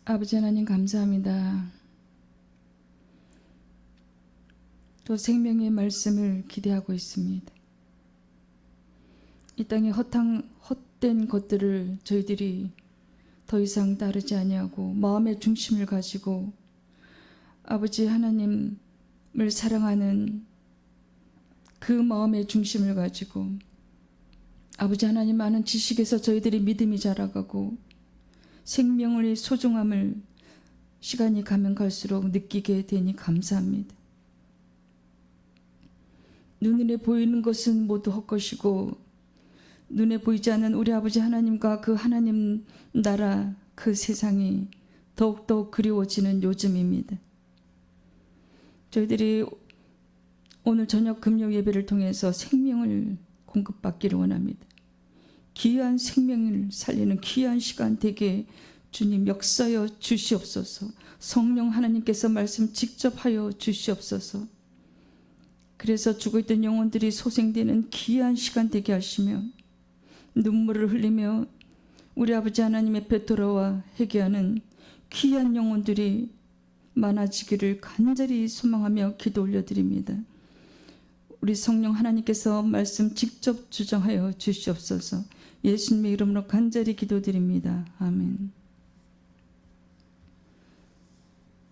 아버지 하나님 감사합니다. 또 생명의 말씀을 기대하고 있습니다. 이 땅의 헛된 것들을 저희들이 더 이상 따르지 아니하고 마음의 중심을 가지고 아버지 하나님을 사랑하는 그 마음의 중심을 가지고 아버지 하나님 많은 지식에서 저희들이 믿음이 자라가고 생명의 소중함을 시간이 가면 갈수록 느끼게 되니 감사합니다. 눈에 보이는 것은 모두 헛것이고 눈에 보이지 않는 우리 아버지 하나님과 그 하나님 나라 그 세상이 더욱더 그리워지는 요즘입니다. 저희들이 오늘 저녁 금요 예배를 통해서 생명을 공급받기를 원합니다. 귀한 생명을 살리는 귀한 시간 되게 주님 역사여 주시옵소서. 성령 하나님께서 말씀 직접 하여 주시옵소서. 그래서 죽어있던 영혼들이 소생되는 귀한 시간 되게 하시며 눈물을 흘리며 우리 아버지 하나님 앞에 돌아와 회개하는 귀한 영혼들이 많아지기를 간절히 소망하며 기도 올려드립니다. 우리 성령 하나님께서 말씀 직접 주정하여 주시옵소서. 예수님의 이름으로 간절히 기도드립니다. 아멘.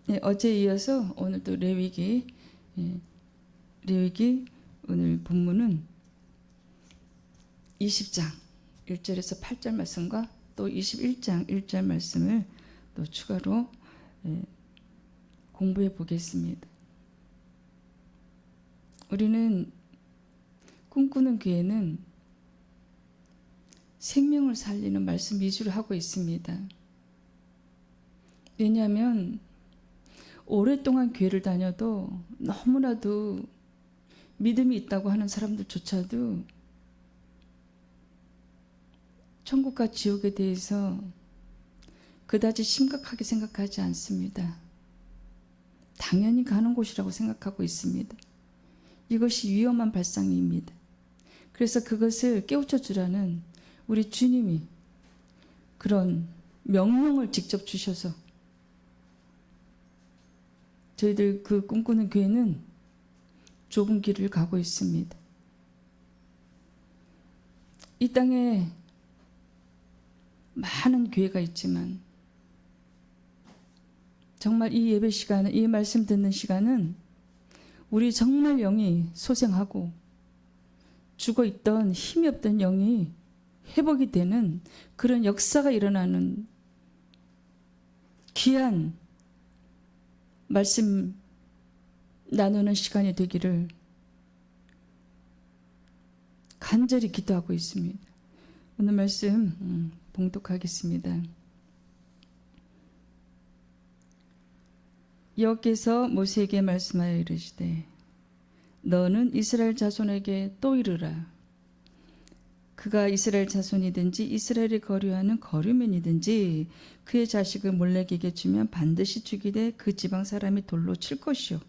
네, 어제에 이어서 오늘도 레위기 오늘 본문은 20장 1절에서 8절 말씀과 또 21장 1절 말씀을 또 추가로 공부해 보겠습니다. 우리는 꿈꾸는 교회는 생명을 살리는 말씀 위주로 하고 있습니다. 왜냐하면 오랫동안 교회를 다녀도 너무나도 믿음이 있다고 하는 사람들조차도 천국과 지옥에 대해서 그다지 심각하게 생각하지 않습니다. 당연히 가는 곳이라고 생각하고 있습니다. 이것이 위험한 발상입니다. 그래서 그것을 깨우쳐 주라는 우리 주님이 그런 명령을 직접 주셔서 저희들 그 꿈꾸는 교회는 좁은 길을 가고 있습니다. 이 땅에 많은 교회가 있지만 정말 이 예배 시간은, 이 말씀 듣는 시간은 우리 정말 영이 소생하고 죽어있던 힘이 없던 영이 회복이 되는 그런 역사가 일어나는 귀한 말씀 나누는 시간이 되기를 간절히 기도하고 있습니다. 오늘 말씀 봉독하겠습니다. 여호와께서 모세에게 말씀하여 이르시되 너는 이스라엘 자손에게 또 이르라. 그가 이스라엘 자손이든지 이스라엘이 거류하는 거류민이든지 그의 자식을 몰렉에게 주면 반드시 죽이되 그 지방 사람이 돌로 칠 것이요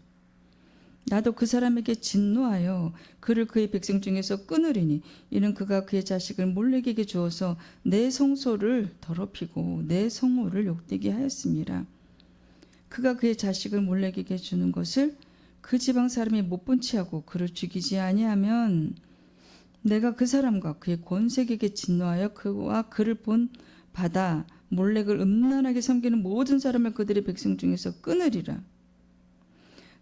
나도 그 사람에게 진노하여 그를 그의 백성 중에서 끊으리니 이는 그가 그의 자식을 몰렉에게 주어서 내 성소를 더럽히고 내 성호를 욕되게 하였습니다. 그가 그의 자식을 몰렉에게 주는 것을 그 지방 사람이 못 본 채하고 그를 죽이지 아니하면 내가 그 사람과 그의 권색에게 진노하여 그와 그를 본 바다 몰렉을 음란하게 섬기는 모든 사람을 그들의 백성 중에서 끊으리라.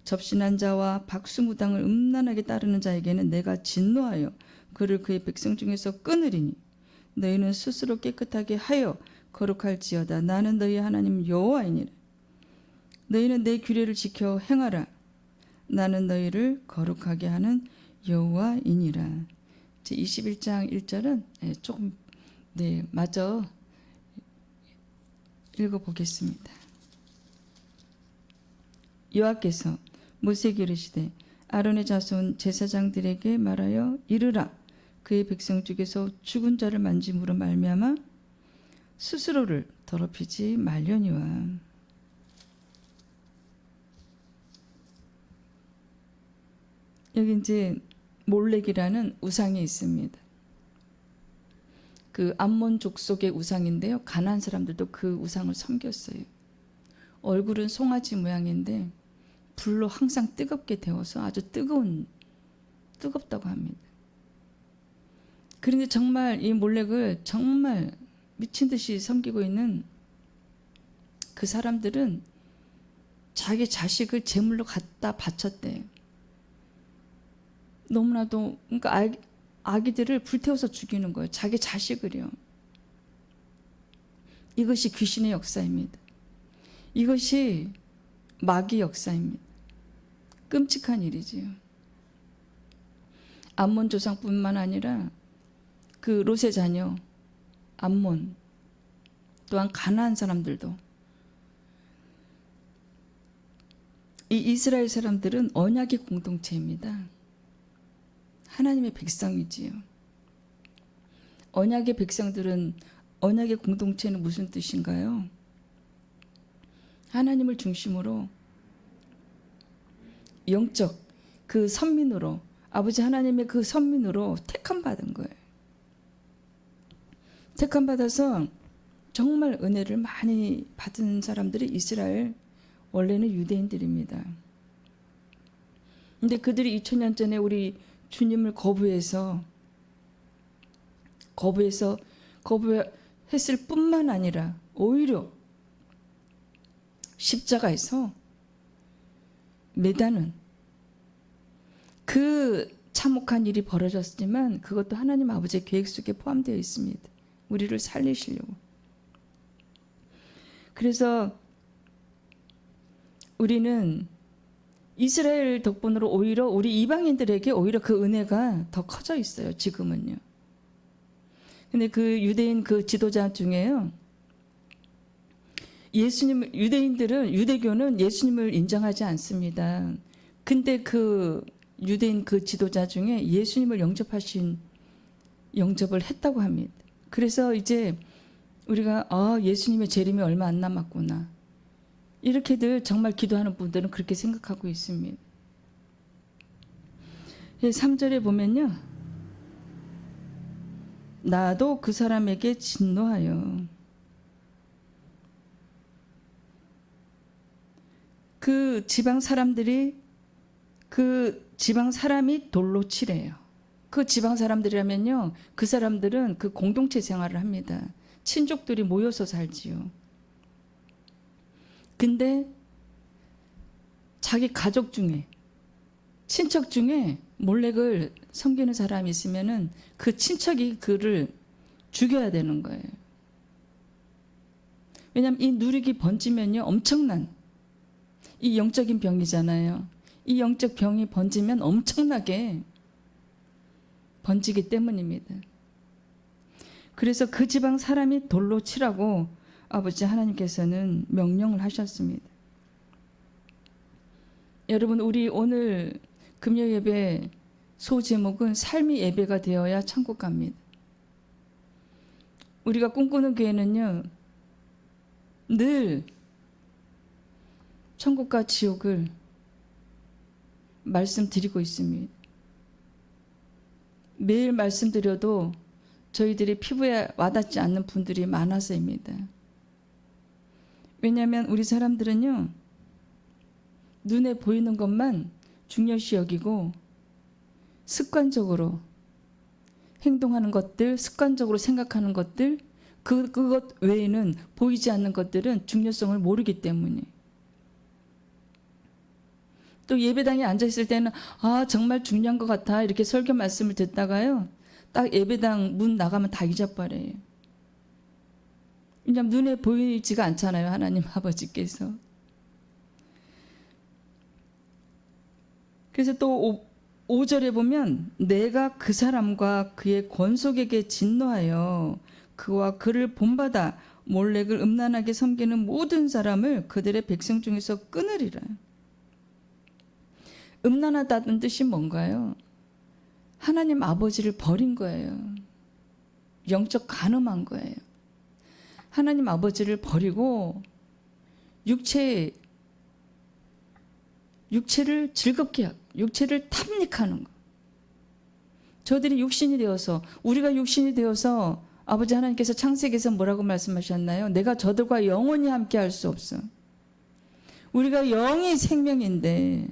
접신한 자와 박수무당을 음란하게 따르는 자에게는 내가 진노하여 그를 그의 백성 중에서 끊으리니 너희는 스스로 깨끗하게 하여 거룩할지어다. 나는 너희 하나님 여호와이니라. 너희는 내 규례를 지켜 행하라. 나는 너희를 거룩하게 하는 여호와이니라. 21장 1절은 조금 마저 읽어보겠습니다. 여호와께서 모세에게 이르시되 아론의 자손 제사장들에게 말하여 이르라. 그의 백성 중에서 죽은 자를 만짐으로 말미암아 스스로를 더럽히지 말려니와. 여기 이제 몰렉이라는 우상이 있습니다. 그 암몬 족속의 우상인데요. 가나안 사람들도 그 우상을 섬겼어요. 얼굴은 송아지 모양인데 불로 항상 뜨겁게 데워서 아주 뜨겁다고 합니다. 그런데 정말 이 몰렉을 정말 미친 듯이 섬기고 있는 그 사람들은 자기 자식을 제물로 갖다 바쳤대요. 너무나도, 그러니까 아기들을 불태워서 죽이는 거예요. 자기 자식을요. 이것이 귀신의 역사입니다. 이것이 마귀 역사입니다. 끔찍한 일이지요. 암몬 조상뿐만 아니라 그 롯의 자녀 암몬, 또한 가나안 사람들도, 이 이스라엘 사람들은 언약의 공동체입니다. 하나님의 백성이지요. 언약의 백성들은, 언약의 공동체는 무슨 뜻인가요? 하나님을 중심으로 영적 그 선민으로, 아버지 하나님의 그 선민으로 택함 받은 거예요. 택함 받아서 정말 은혜를 많이 받은 사람들이 이스라엘, 원래는 유대인들입니다. 근데 그들이 2000년 전에 우리 주님을 거부했을 뿐만 아니라 오히려 십자가에서 매다는 그 참혹한 일이 벌어졌지만 그것도 하나님 아버지의 계획 속에 포함되어 있습니다. 우리를 살리시려고. 그래서 우리는 이스라엘 덕분으로 오히려 우리 이방인들에게 오히려 그 은혜가 더 커져 있어요. 지금은요. 근데 그 유대인 그 지도자 중에요, 유대인들은, 유대교는 예수님을 인정하지 않습니다. 근데 그 유대인 그 지도자 중에 예수님을 영접을 했다고 합니다. 그래서 이제 우리가 예수님의 재림이 얼마 안 남았구나, 이렇게들 정말 기도하는 분들은 그렇게 생각하고 있습니다. 3절에 보면요, 나도 그 사람에게 진노하여 그 지방 사람이 돌로 치래요. 그 지방 사람들이라면요, 그 사람들은 그 공동체 생활을 합니다. 친족들이 모여서 살지요. 근데 자기 가족 중에, 친척 중에 몰렉을 섬기는 사람이 있으면은 그 친척이 그를 죽여야 되는 거예요. 왜냐하면 이 누룩이 번지면요, 엄청난, 이 영적인 병이잖아요. 이 영적 병이 번지면 엄청나게 번지기 때문입니다. 그래서 그 지방 사람이 돌로 치라고 아버지 하나님께서는 명령을 하셨습니다. 여러분, 우리 오늘 금요 예배 소제목은 삶이 예배가 되어야 천국 갑니다. 우리가 꿈꾸는 교회는요, 늘 천국과 지옥을 말씀드리고 있습니다. 매일 말씀드려도 저희들이 피부에 와닿지 않는 분들이 많아서입니다. 왜냐하면 우리 사람들은요, 눈에 보이는 것만 중요시 여기고 습관적으로 행동하는 것들, 습관적으로 생각하는 것들, 그것 외에는 보이지 않는 것들은 중요성을 모르기 때문에. 또 예배당에 앉아있을 때는 정말 중요한 것 같아, 이렇게 설교 말씀을 듣다가요, 딱 예배당 문 나가면 다 잊어버려요. 왜냐하면 눈에 보이지가 않잖아요, 하나님 아버지께서. 그래서 또 5절에 보면 내가 그 사람과 그의 권속에게 진노하여 그와 그를 본받아 몰렉을 음란하게 섬기는 모든 사람을 그들의 백성 중에서 끊으리라. 음란하다는 뜻이 뭔가요? 하나님 아버지를 버린 거예요. 영적 간음한 거예요. 하나님 아버지를 버리고 육체를 즐겁게 하고 육체를 탐닉하는 거. 저들이 육신이 되어서, 우리가 육신이 되어서 아버지 하나님께서 창세기에서 뭐라고 말씀하셨나요? 내가 저들과 영원히 함께 할 수 없어. 우리가 영이 생명인데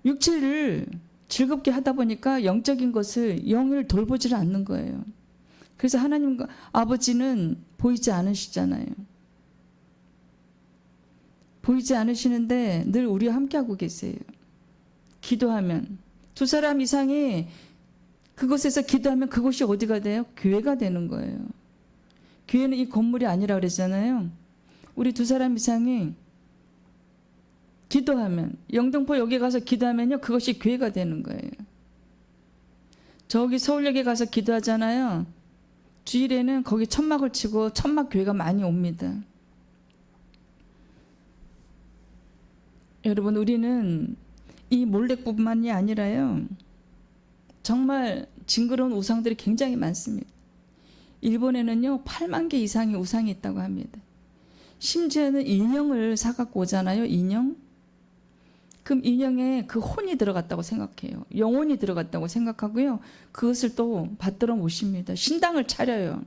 육체를 즐겁게 하다 보니까 영적인 것을 영을 돌보지를 않는 거예요. 그래서 하나님 아버지는 보이지 않으시잖아요. 보이지 않으시는데 늘 우리와 함께하고 계세요. 기도하면 두 사람 이상이 그곳에서 기도하면 그곳이 어디가 돼요? 교회가 되는 거예요. 교회는 이 건물이 아니라 그랬잖아요. 우리 두 사람 이상이 기도하면, 영등포 여기 가서 기도하면요, 그것이 교회가 되는 거예요. 저기 서울역에 가서 기도하잖아요. 주일에는 거기 천막을 치고 천막 교회가 많이 옵니다. 여러분, 우리는 이 몰렉뿐만이 아니라요, 정말 징그러운 우상들이 굉장히 많습니다. 일본에는요 8만 개 이상의 우상이 있다고 합니다. 심지어는 인형을 사갖고 오잖아요. 인형. 그럼 인형에 그 혼이 들어갔다고 생각해요. 영혼이 들어갔다고 생각하고요. 그것을 또 받들어 모십니다. 신당을 차려요.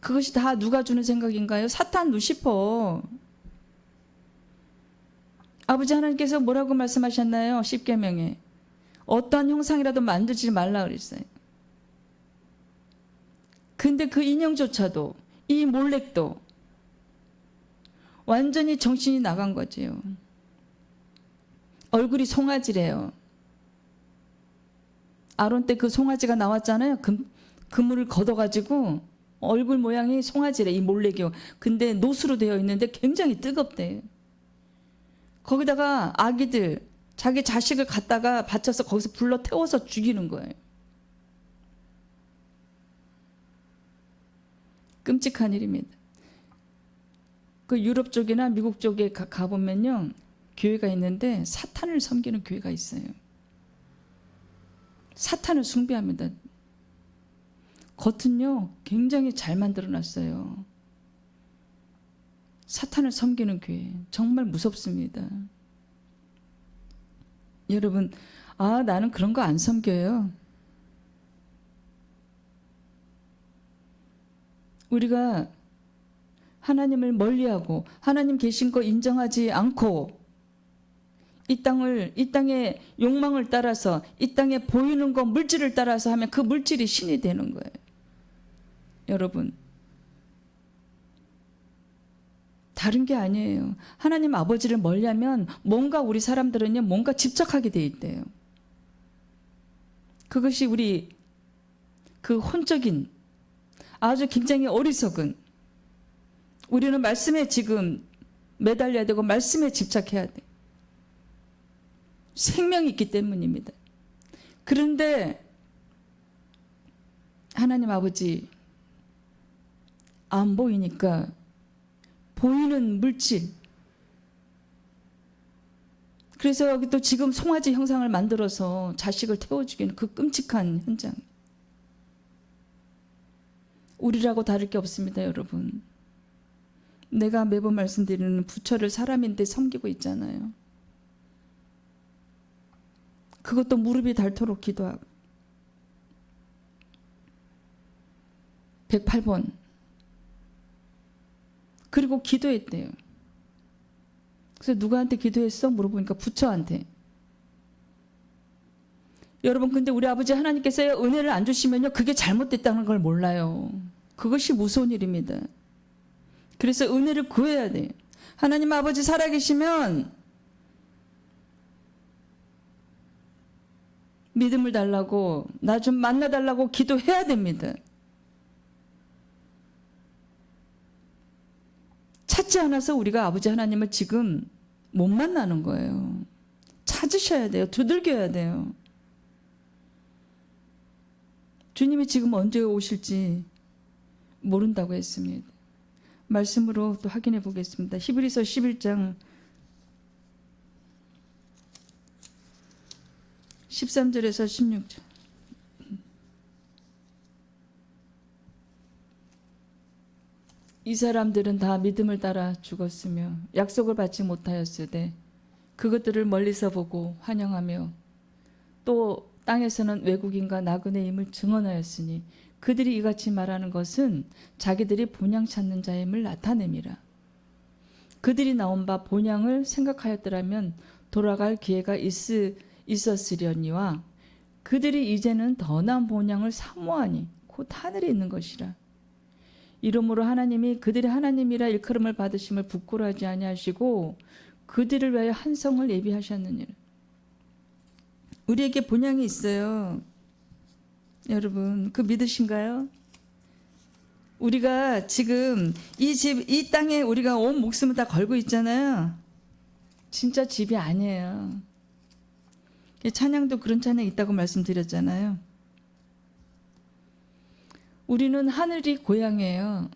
그것이 다 누가 주는 생각인가요? 사탄 루시퍼. 아버지 하나님께서 뭐라고 말씀하셨나요? 십계명에 어떠한 형상이라도 만들지 말라 그랬어요. 근데 그 인형조차도, 이 몰렉도 완전히 정신이 나간 거지요. 얼굴이 송아지래요. 아론 때 그 송아지가 나왔잖아요. 그물을 걷어가지고 얼굴 모양이 송아지래, 이 몰렉이요. 근데 노수로 되어 있는데 굉장히 뜨겁대요. 거기다가 아기들, 자기 자식을 갖다가 바쳐서 거기서 불러 태워서 죽이는 거예요. 끔찍한 일입니다. 그 유럽 쪽이나 미국 쪽에 가보면요, 교회가 있는데 사탄을 섬기는 교회가 있어요. 사탄을 숭배합니다. 겉은요 굉장히 잘 만들어 놨어요. 사탄을 섬기는 교회, 정말 무섭습니다. 여러분, 나는 그런 거 안 섬겨요. 우리가 하나님을 멀리하고 하나님 계신 거 인정하지 않고 이 땅의 욕망을 따라서, 이 땅에 보이는 거 물질을 따라서 하면 그 물질이 신이 되는 거예요. 여러분, 다른 게 아니에요. 하나님 아버지를 멀리하면 뭔가 우리 사람들은요, 뭔가 집착하게 돼 있대요. 그것이 우리 그 혼적인, 아주 굉장히 어리석은, 우리는 말씀에 지금 매달려야 되고 말씀에 집착해야 돼. 생명이 있기 때문입니다. 그런데 하나님 아버지 안 보이니까 보이는 물질, 그래서 여기 또 지금 송아지 형상을 만들어서 자식을 태워 죽이는 그 끔찍한 현장. 우리라고 다를 게 없습니다, 여러분. 내가 매번 말씀드리는 부처를 사람인데 섬기고 있잖아요. 그것도 무릎이 닳도록 기도하고 108번 그리고 기도했대요. 그래서 누구한테 기도했어? 물어보니까 부처한테. 여러분, 근데 우리 아버지 하나님께서 은혜를 안 주시면요, 그게 잘못됐다는 걸 몰라요. 그것이 무서운 일입니다. 그래서 은혜를 구해야 돼요. 하나님 아버지 살아계시면 믿음을 달라고, 나 좀 만나달라고 기도해야 됩니다. 찾지 않아서 우리가 아버지 하나님을 지금 못 만나는 거예요. 찾으셔야 돼요. 두들겨야 돼요. 주님이 지금 언제 오실지 모른다고 했습니다. 말씀으로 또 확인해 보겠습니다. 히브리서 11장 13절에서 16절. 이 사람들은 다 믿음을 따라 죽었으며 약속을 받지 못하였으되 그것들을 멀리서 보고 환영하며 또 땅에서는 외국인과 나그네임을 증언하였으니 그들이 이같이 말하는 것은 자기들이 본향 찾는 자임을 나타냄이라. 그들이 나온 바 본향을 생각하였더라면 돌아갈 기회가 있었으려니와 그들이 이제는 더 나은 본향을 사모하니 곧 하늘에 있는 것이라. 이러므로 하나님이 그들이 하나님이라 일컬음을 받으심을 부끄러워하지 아니하시고 그들을 위하여 한 성을 예비하셨느니라. 우리에게 본향이 있어요. 여러분, 그 믿으신가요? 우리가 지금 이 땅에 우리가 온 목숨을 다 걸고 있잖아요. 진짜 집이 아니에요. 찬양도 그런 찬양이 있다고 말씀드렸잖아요. 우리는 하늘이 고향이에요.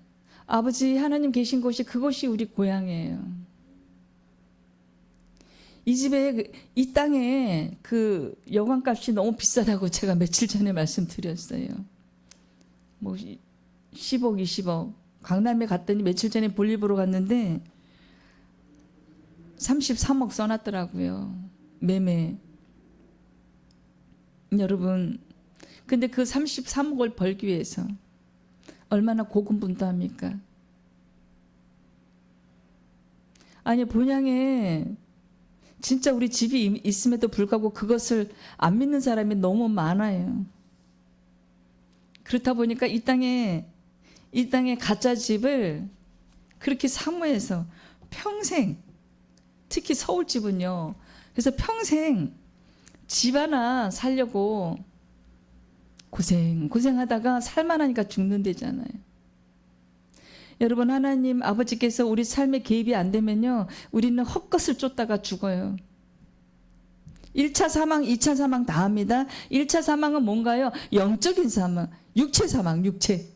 아버지 하나님 계신 곳이 그곳이 우리 고향이에요. 이 집에 이 땅에 그 여관값이 너무 비싸다고 제가 며칠 전에 말씀드렸어요. 뭐 10억, 20억. 강남에 갔더니 며칠 전에 볼일 보러 갔는데 33억 써놨더라고요. 매매. 여러분, 근데 그 33억을 벌기 위해서 얼마나 고군분투합니까? 아니, 본향에 진짜 우리 집이 있음에도 불구하고 그것을 안 믿는 사람이 너무 많아요. 그렇다 보니까 이 땅에 가짜 집을 그렇게 사모해서 평생, 특히 서울집은요. 그래서 평생 집 하나 살려고 고생하다가 살만하니까 죽는다잖아요. 여러분, 하나님 아버지께서 우리 삶에 개입이 안 되면요, 우리는 헛것을 쫓다가 죽어요. 1차 사망, 2차 사망 다 합니다. 1차 사망은 뭔가요? 영적인 사망, 육체 사망, 육체.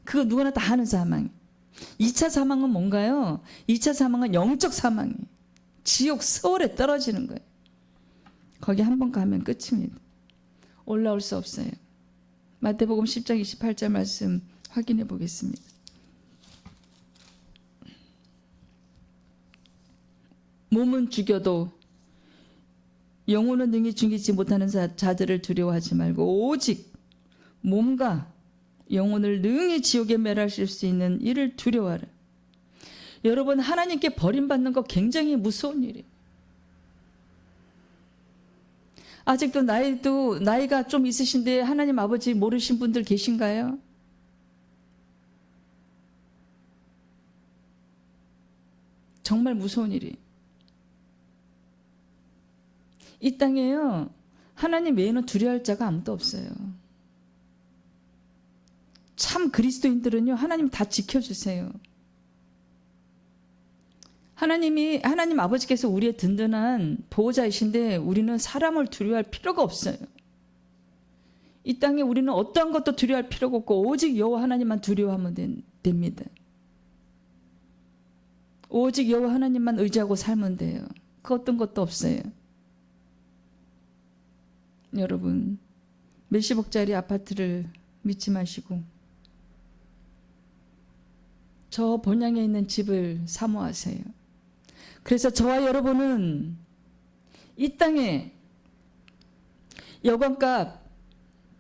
그거 누구나 다 하는 사망. 2차 사망은 뭔가요? 2차 사망은 영적 사망이에요. 지옥 서울에 떨어지는 거예요. 거기 한 번 가면 끝입니다. 올라올 수 없어요. 마태복음 10장 28절 말씀 확인해 보겠습니다. 몸은 죽여도 영혼은 능히 죽이지 못하는 자들을 두려워하지 말고 오직 몸과 영혼을 능히 지옥에 멸하실 수 있는 이를 두려워하라. 여러분, 하나님께 버림받는 거 굉장히 무서운 일이에요. 아직도 나이가 좀 있으신데 하나님 아버지 모르신 분들 계신가요? 정말 무서운 일이에요. 이 땅에요, 하나님 외에는 두려워할 자가 아무도 없어요. 참 그리스도인들은요, 하나님 다 지켜주세요. 하나님 아버지께서 우리의 든든한 보호자이신데 우리는 사람을 두려워할 필요가 없어요. 이 땅에 우리는 어떠한 것도 두려워할 필요가 없고 오직 여호와 하나님만 두려워하면 됩니다. 오직 여호와 하나님만 의지하고 살면 돼요. 그 어떤 것도 없어요. 여러분, 몇십억짜리 아파트를 믿지 마시고 저 본향에 있는 집을 사모하세요. 그래서 저와 여러분은 이 땅에 여관값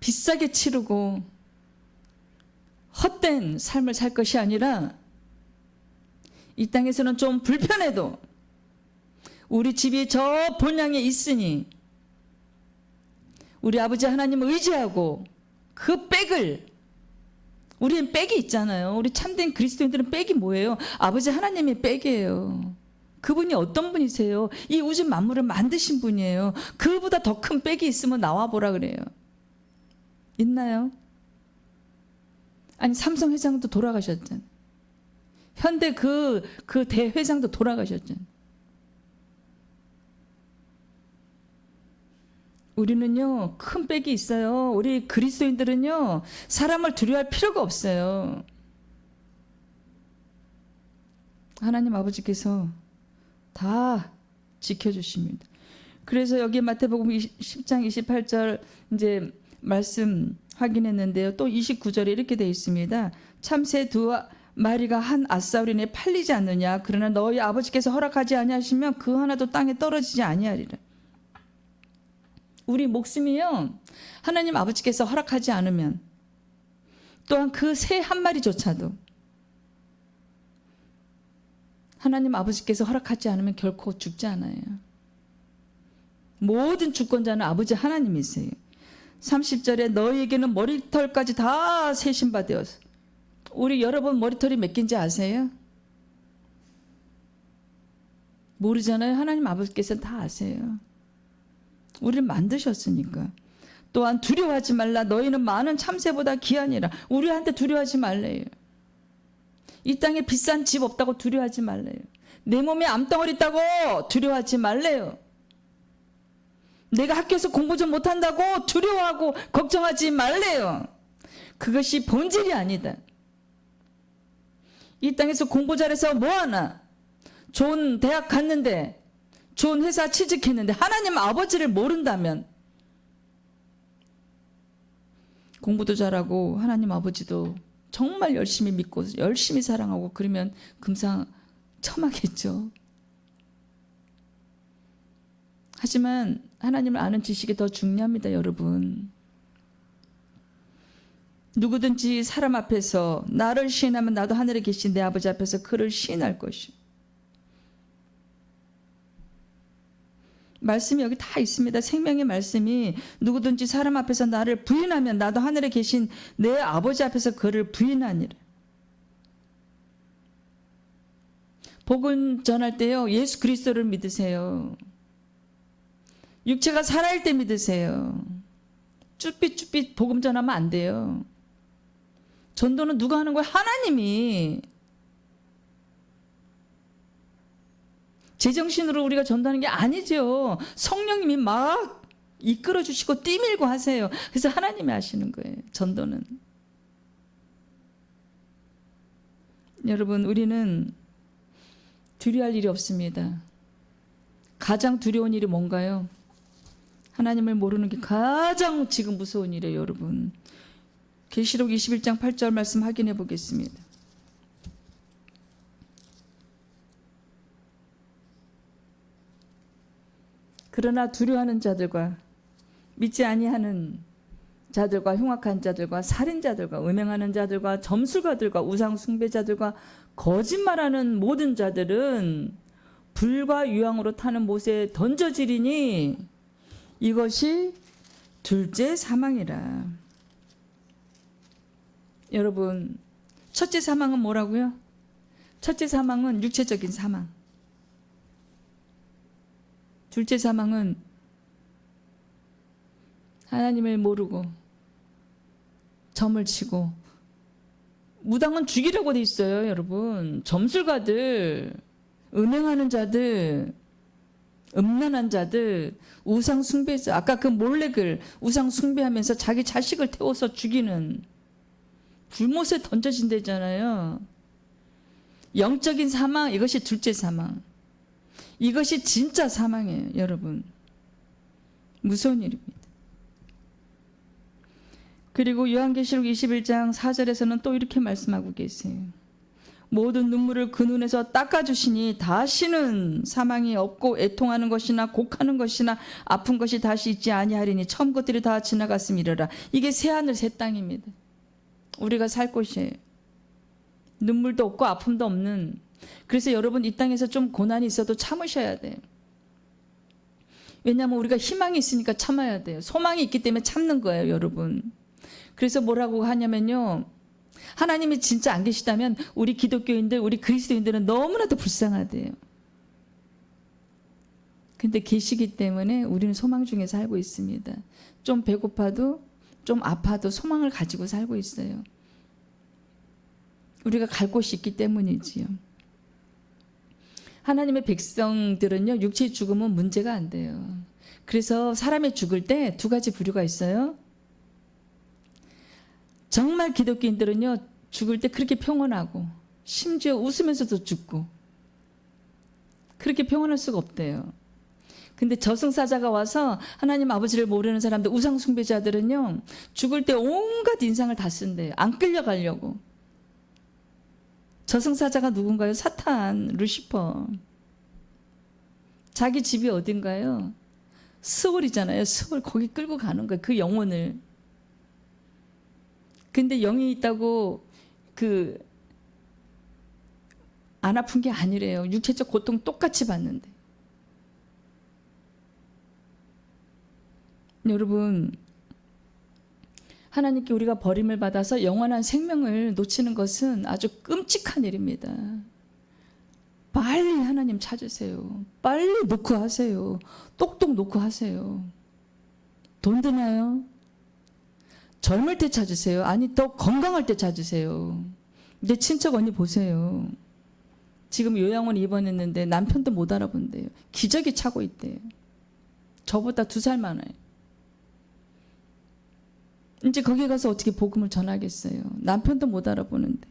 비싸게 치르고 헛된 삶을 살 것이 아니라 이 땅에서는 좀 불편해도 우리 집이 저 본향에 있으니 우리 아버지 하나님을 의지하고 그 백을, 우리는 백이 있잖아요. 우리 참된 그리스도인들은 백이 뭐예요? 아버지 하나님이 백이에요. 그분이 어떤 분이세요? 이 우주 만물을 만드신 분이에요. 그보다 더 큰 백이 있으면 나와보라 그래요. 있나요? 아니, 삼성 회장도 돌아가셨잖아요. 현대 그 대회장도 돌아가셨잖아요. 우리는요, 큰 백이 있어요. 우리 그리스도인들은요, 사람을 두려워할 필요가 없어요. 하나님 아버지께서 다 지켜주십니다. 그래서 여기 마태복음 10장 28절 이제 말씀 확인했는데요. 또 29절에 이렇게 되어 있습니다. 참새 두 마리가 한 앗사울인에 팔리지 않느냐. 그러나 너희 아버지께서 허락하지 아니하시면 그 하나도 땅에 떨어지지 아니하리라. 우리 목숨이요, 하나님 아버지께서 허락하지 않으면 또한 그 새 한 마리조차도 하나님 아버지께서 허락하지 않으면 결코 죽지 않아요. 모든 주권자는 아버지 하나님이세요. 30절에 너희에게는 머리털까지 다 세신 바 되어서. 우리 여러분 머리털이 몇 개인지 아세요? 모르잖아요. 하나님 아버지께서 다 아세요. 우리를 만드셨으니까. 또한 두려워하지 말라. 너희는 많은 참새보다 귀하니라. 우리한테 두려워하지 말래요. 이 땅에 비싼 집 없다고 두려워하지 말래요. 내 몸에 암덩어리 있다고 두려워하지 말래요. 내가 학교에서 공부 좀 못한다고 두려워하고 걱정하지 말래요. 그것이 본질이 아니다. 이 땅에서 공부 잘해서 뭐하나? 좋은 대학 갔는데, 좋은 회사 취직했는데 하나님 아버지를 모른다면, 공부도 잘하고 하나님 아버지도 정말 열심히 믿고 열심히 사랑하고 그러면 금상첨화겠죠. 하지만 하나님을 아는 지식이 더 중요합니다, 여러분. 누구든지 사람 앞에서 나를 시인하면 나도 하늘에 계신 내 아버지 앞에서 그를 시인할 것이요. 말씀이 여기 다 있습니다. 생명의 말씀이 누구든지 사람 앞에서 나를 부인하면 나도 하늘에 계신 내 아버지 앞에서 그를 부인하니라. 복음 전할 때요, 예수 그리스도를 믿으세요. 육체가 살아있을 때 믿으세요. 쭈삣쭈삣 복음 전하면 안 돼요. 전도는 누가 하는 거예요? 하나님이. 제정신으로 우리가 전도하는 게 아니죠. 성령님이 막 이끌어 주시고 띠밀고 하세요. 그래서 하나님이 하시는 거예요, 전도는. 여러분, 우리는 두려워할 일이 없습니다. 가장 두려운 일이 뭔가요? 하나님을 모르는 게 가장 지금 무서운 일이에요, 여러분. 계시록 21장 8절 말씀 확인해 보겠습니다. 그러나 두려워하는 자들과 믿지 아니하는 자들과 흉악한 자들과 살인자들과 음행하는 자들과 점술가들과 우상 숭배자들과 거짓말하는 모든 자들은 불과 유황으로 타는 못에 던져지리니 이것이 둘째 사망이라. 여러분, 첫째 사망은 뭐라고요? 첫째 사망은 육체적인 사망. 둘째 사망은 하나님을 모르고 점을 치고, 무당은 죽이려고 돼 있어요, 여러분. 점술가들, 음행하는 자들, 음란한 자들, 우상 숭배자, 아까 그 몰렉을 우상 숭배하면서 자기 자식을 태워서 죽이는, 불못에 던져진다잖아요. 영적인 사망, 이것이 둘째 사망. 이것이 진짜 사망이에요, 여러분. 무서운 일입니다. 그리고 요한계시록 21장 4절에서는 또 이렇게 말씀하고 계세요. 모든 눈물을 그 눈에서 닦아주시니 다시는 사망이 없고 애통하는 것이나 곡하는 것이나 아픈 것이 다시 있지 아니하리니 처음 것들이 다 지나갔음이러라. 이게 새하늘 새 땅입니다. 우리가 살 곳이에요. 눈물도 없고 아픔도 없는. 그래서 여러분, 이 땅에서 좀 고난이 있어도 참으셔야 돼요. 왜냐하면 우리가 희망이 있으니까 참아야 돼요. 소망이 있기 때문에 참는 거예요, 여러분. 그래서 뭐라고 하냐면요, 하나님이 진짜 안 계시다면 우리 기독교인들, 우리 그리스도인들은 너무나도 불쌍하대요. 근데 계시기 때문에 우리는 소망 중에 살고 있습니다. 좀 배고파도, 좀 아파도 소망을 가지고 살고 있어요. 우리가 갈 곳이 있기 때문이지요. 하나님의 백성들은요, 육체의 죽음은 문제가 안 돼요. 그래서 사람이 죽을 때 두 가지 부류가 있어요. 정말 기독교인들은요, 죽을 때 그렇게 평온하고 심지어 웃으면서도 죽고 그렇게 평온할 수가 없대요. 근데 저승사자가 와서 하나님 아버지를 모르는 사람들, 우상 숭배자들은요, 죽을 때 온갖 인상을 다 쓴대요. 안 끌려가려고. 저승사자가 누군가요? 사탄, 루시퍼. 자기 집이 어딘가요? 스월이잖아요. 스월, 거기 끌고 가는 거예요. 그 영혼을. 근데 영이 있다고 안 아픈 게 아니래요. 육체적 고통 똑같이 받는데. 여러분, 하나님께 우리가 버림을 받아서 영원한 생명을 놓치는 것은 아주 끔찍한 일입니다. 빨리 하나님 찾으세요. 빨리 놓고 하세요. 똑똑 놓고 하세요. 돈 드나요? 젊을 때 찾으세요. 아니, 더 건강할 때 찾으세요. 내 친척 언니 보세요. 지금 요양원 입원했는데 남편도 못 알아본대요. 기저귀 차고 있대요. 저보다 2살 많아요. 이제 거기 가서 어떻게 복음을 전하겠어요. 남편도 못 알아보는데.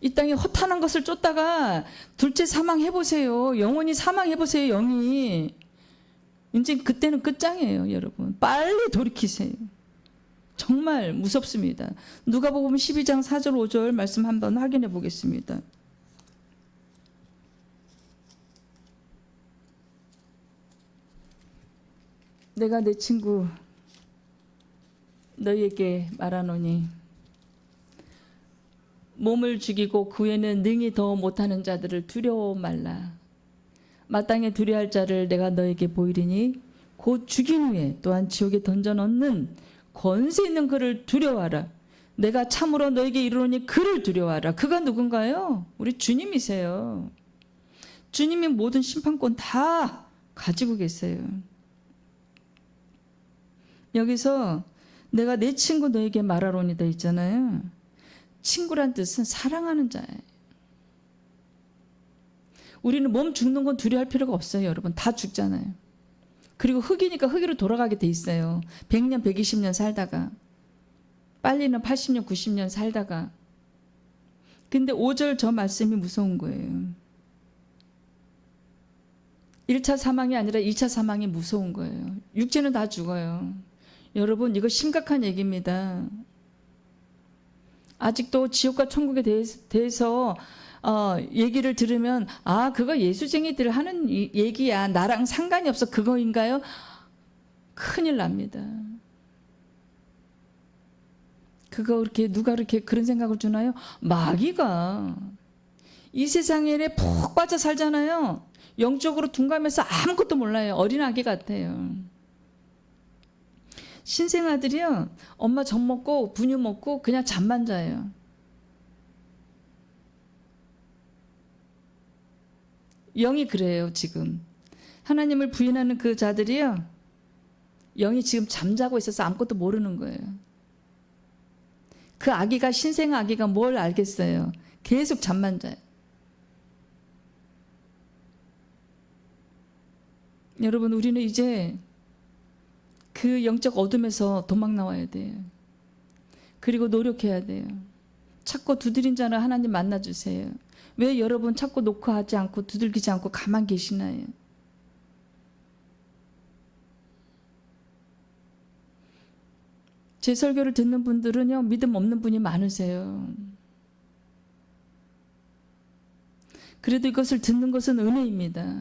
이 땅에 허탄한 것을 쫓다가 둘째 사망해보세요. 영혼이 사망해보세요. 영이. 이제 그때는 끝장이에요. 여러분. 빨리 돌이키세요. 정말 무섭습니다. 누가복음 12장 4절 5절 말씀 한번 확인해 보겠습니다. 내가 내 친구 너희에게 말하노니 몸을 죽이고 그 후에는 능히 더 못하는 자들을 두려워 말라. 마땅히 두려워할 자를 내가 너에게 보이리니 곧 죽인 후에 또한 지옥에 던져 넣는 권세 있는 그를 두려워하라. 내가 참으로 너에게 이르노니 그를 두려워하라. 그가 누군가요? 우리 주님이세요. 주님이 모든 심판권 다 가지고 계세요. 여기서 내가 내 친구 너에게 말하노니 돼 있잖아요. 친구란 뜻은 사랑하는 자예요. 우리는 몸 죽는 건 두려워할 필요가 없어요. 여러분 다 죽잖아요. 그리고 흙이니까 흙으로 돌아가게 돼 있어요. 100년 120년 살다가 빨리는 80년 90년 살다가. 근데 5절 저 말씀이 무서운 거예요. 1차 사망이 아니라 2차 사망이 무서운 거예요. 육체는 다 죽어요. 여러분 이거 심각한 얘기입니다. 아직도 지옥과 천국에 대해서 얘기를 들으면 아 그거 예수쟁이들 하는 얘기야. 나랑 상관이 없어. 그거인가요? 큰일 납니다. 그거 이렇게 누가 이렇게 그런 생각을 주나요? 마귀가 이 세상에 푹 빠져 살잖아요. 영적으로 둔감해서 아무것도 몰라요. 어린아기 같아요. 신생아들이요. 엄마 젖 먹고 분유 먹고 그냥 잠만 자요. 영이 그래요. 지금 하나님을 부인하는 그 자들이요. 영이 지금 잠자고 있어서 아무것도 모르는 거예요. 그 아기가 신생 아기가 뭘 알겠어요. 계속 잠만 자요. 여러분 우리는 이제 그 영적 어둠에서 도망 나와야 돼요. 그리고 노력해야 돼요. 찾고 두드린 자는 하나님 만나주세요. 왜 여러분 찾고 녹화하지 않고 두들기지 않고 가만 계시나요? 제 설교를 듣는 분들은요 믿음 없는 분이 많으세요. 그래도 이것을 듣는 것은 은혜입니다.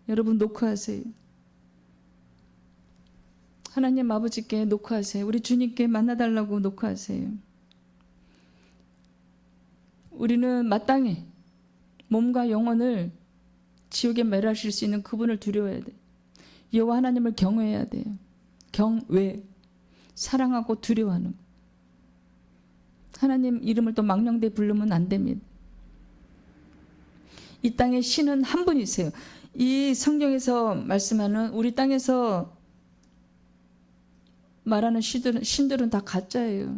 여러분 녹화하세요. 하나님 아버지께 녹화하세요. 우리 주님께 만나달라고 녹화하세요. 우리는 마땅히 몸과 영혼을 지옥에 멸하실 수 있는 그분을 두려워해야 돼요. 여호와 하나님을 경외해야 돼요. 경외, 사랑하고 두려워하는 거. 하나님 이름을 또 망령되이 부르면 안 됩니다. 이 땅에 신은 한 분이세요. 이 성경에서 말씀하는 우리 땅에서 말하는 신들은 다 가짜예요.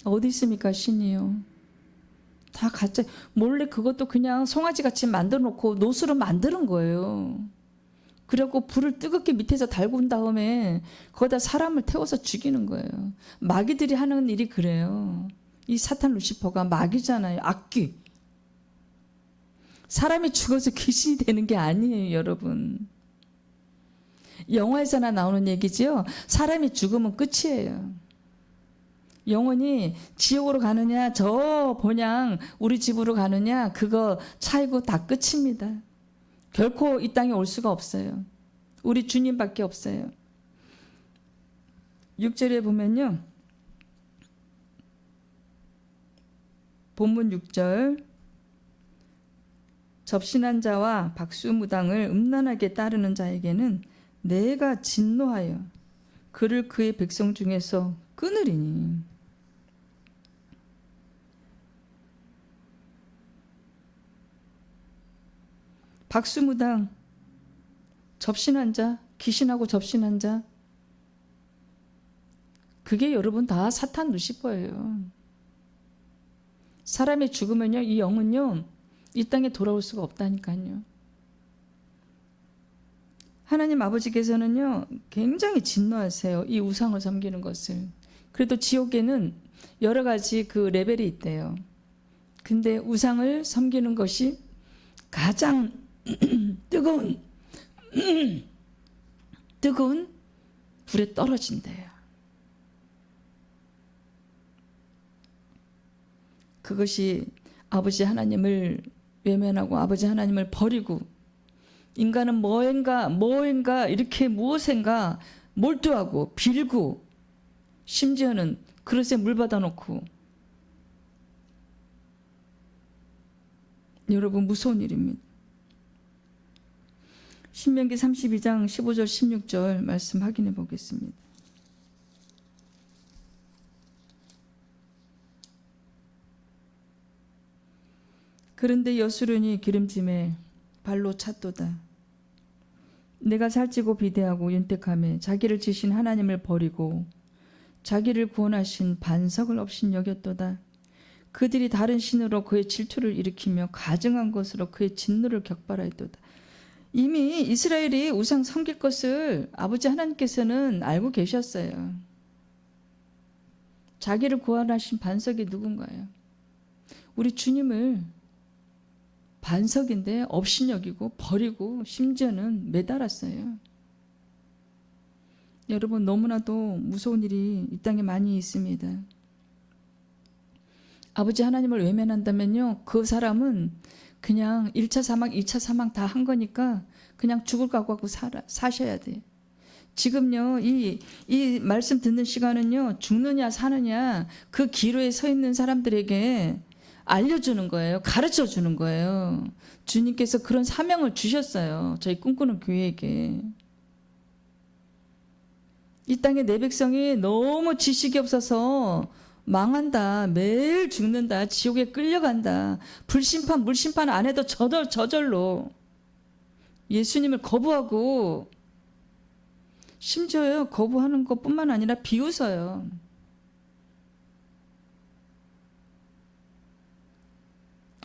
어디 있습니까 신이요? 다 가짜. 몰래 그것도 그냥 송아지같이 만들어 놓고 노수로 만드는 거예요. 그리고 불을 뜨겁게 밑에서 달군 다음에 거기다 사람을 태워서 죽이는 거예요. 마귀들이 하는 일이 그래요. 이 사탄 루시퍼가 마귀잖아요. 악귀. 사람이 죽어서 귀신이 되는 게 아니에요 여러분. 영화에서나 나오는 얘기지요. 사람이 죽으면 끝이에요. 영혼이 지옥으로 가느냐 저 본향 우리 집으로 가느냐 그거 차이고 다 끝입니다. 결코 이 땅에 올 수가 없어요. 우리 주님밖에 없어요. 6절에 보면요. 본문 6절. 접신한 자와 박수무당을 음란하게 따르는 자에게는 내가 진노하여 그를 그의 백성 중에서 끊으리니. 박수무당, 접신한 자, 귀신하고 접신한 자, 그게 여러분 다 사탄 루시퍼예요. 사람이 죽으면요, 이 영은요, 이 땅에 돌아올 수가 없다니까요. 하나님 아버지께서는요, 굉장히 진노하세요. 이 우상을 섬기는 것을. 그래도 지옥에는 여러 가지 그 레벨이 있대요. 근데 우상을 섬기는 것이 가장 뜨거운 불에 떨어진대요. 그것이 아버지 하나님을 외면하고 아버지 하나님을 버리고 인간은 뭐인가 이렇게 무엇인가 몰두하고 빌고 심지어는 그릇에 물 받아놓고, 여러분 무서운 일입니다. 신명기 32장 15절 16절 말씀 확인해 보겠습니다. 그런데 여수론이 기름짐에 발로 찼도다. 내가 살찌고 비대하고 윤택하며 자기를 지신 하나님을 버리고 자기를 구원하신 반석을 없인 여겼도다. 그들이 다른 신으로 그의 질투를 일으키며 가증한 것으로 그의 진노를 격발하였도다. 이미 이스라엘이 우상 섬길 것을 아버지 하나님께서는 알고 계셨어요. 자기를 구원하신 반석이 누군가요? 우리 주님을 반석인데 업신여기고 버리고 심지어는 매달았어요. 여러분 너무나도 무서운 일이 이 땅에 많이 있습니다. 아버지 하나님을 외면한다면요, 그 사람은 그냥 1차 사망, 2차 사망 다 한 거니까 그냥 죽을 각오하고 사셔야 돼요. 지금요, 이 말씀 듣는 시간은요, 죽느냐 사느냐 그 기로에 서 있는 사람들에게 알려주는 거예요. 가르쳐 주는 거예요. 주님께서 그런 사명을 주셨어요. 저희 꿈꾸는 교회에게. 이 땅에 내 백성이 너무 지식이 없어서 망한다, 매일 죽는다, 지옥에 끌려간다, 불심판 물심판 안 해도 저절로 예수님을 거부하고, 심지어요 거부하는 것뿐만 아니라 비웃어요.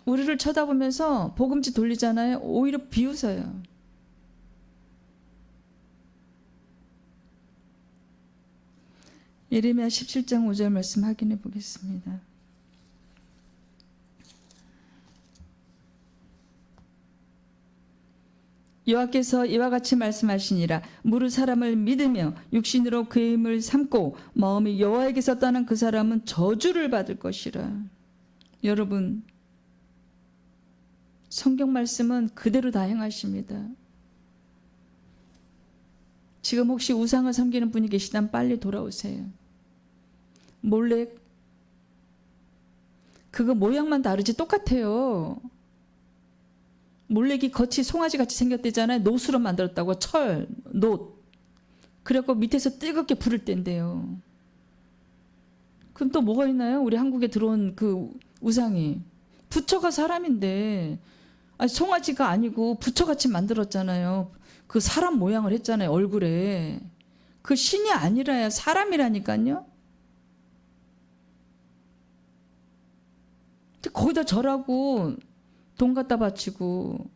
우리를 쳐다보면서 복음지 돌리잖아요. 오히려 비웃어요. 예레미야 17장 5절 말씀 확인해 보겠습니다. 여호와께서 이와 같이 말씀하시니라. 무릇 사람을 믿으며 육신으로 그의 힘을 삼고 마음이 여호와에게서 떠난 그 사람은 저주를 받을 것이라. 여러분 성경 말씀은 그대로 다 행하십니다. 지금 혹시 우상을 섬기는 분이 계시다면 빨리 돌아오세요. 몰렉, 그거 모양만 다르지 똑같아요. 몰렉이 겉이 송아지같이 생겼대잖아요. 노수로 만들었다고. 철, 놋. 그래갖고 밑에서 뜨겁게 불을 땐대요. 그럼 또 뭐가 있나요? 우리 한국에 들어온 그 우상이. 부처가 사람인데, 아니, 송아지가 아니고 부처같이 만들었잖아요. 그 사람 모양을 했잖아요. 얼굴에. 그 신이 아니라야 사람이라니까요. 거기다 절하고 돈 갖다 바치고.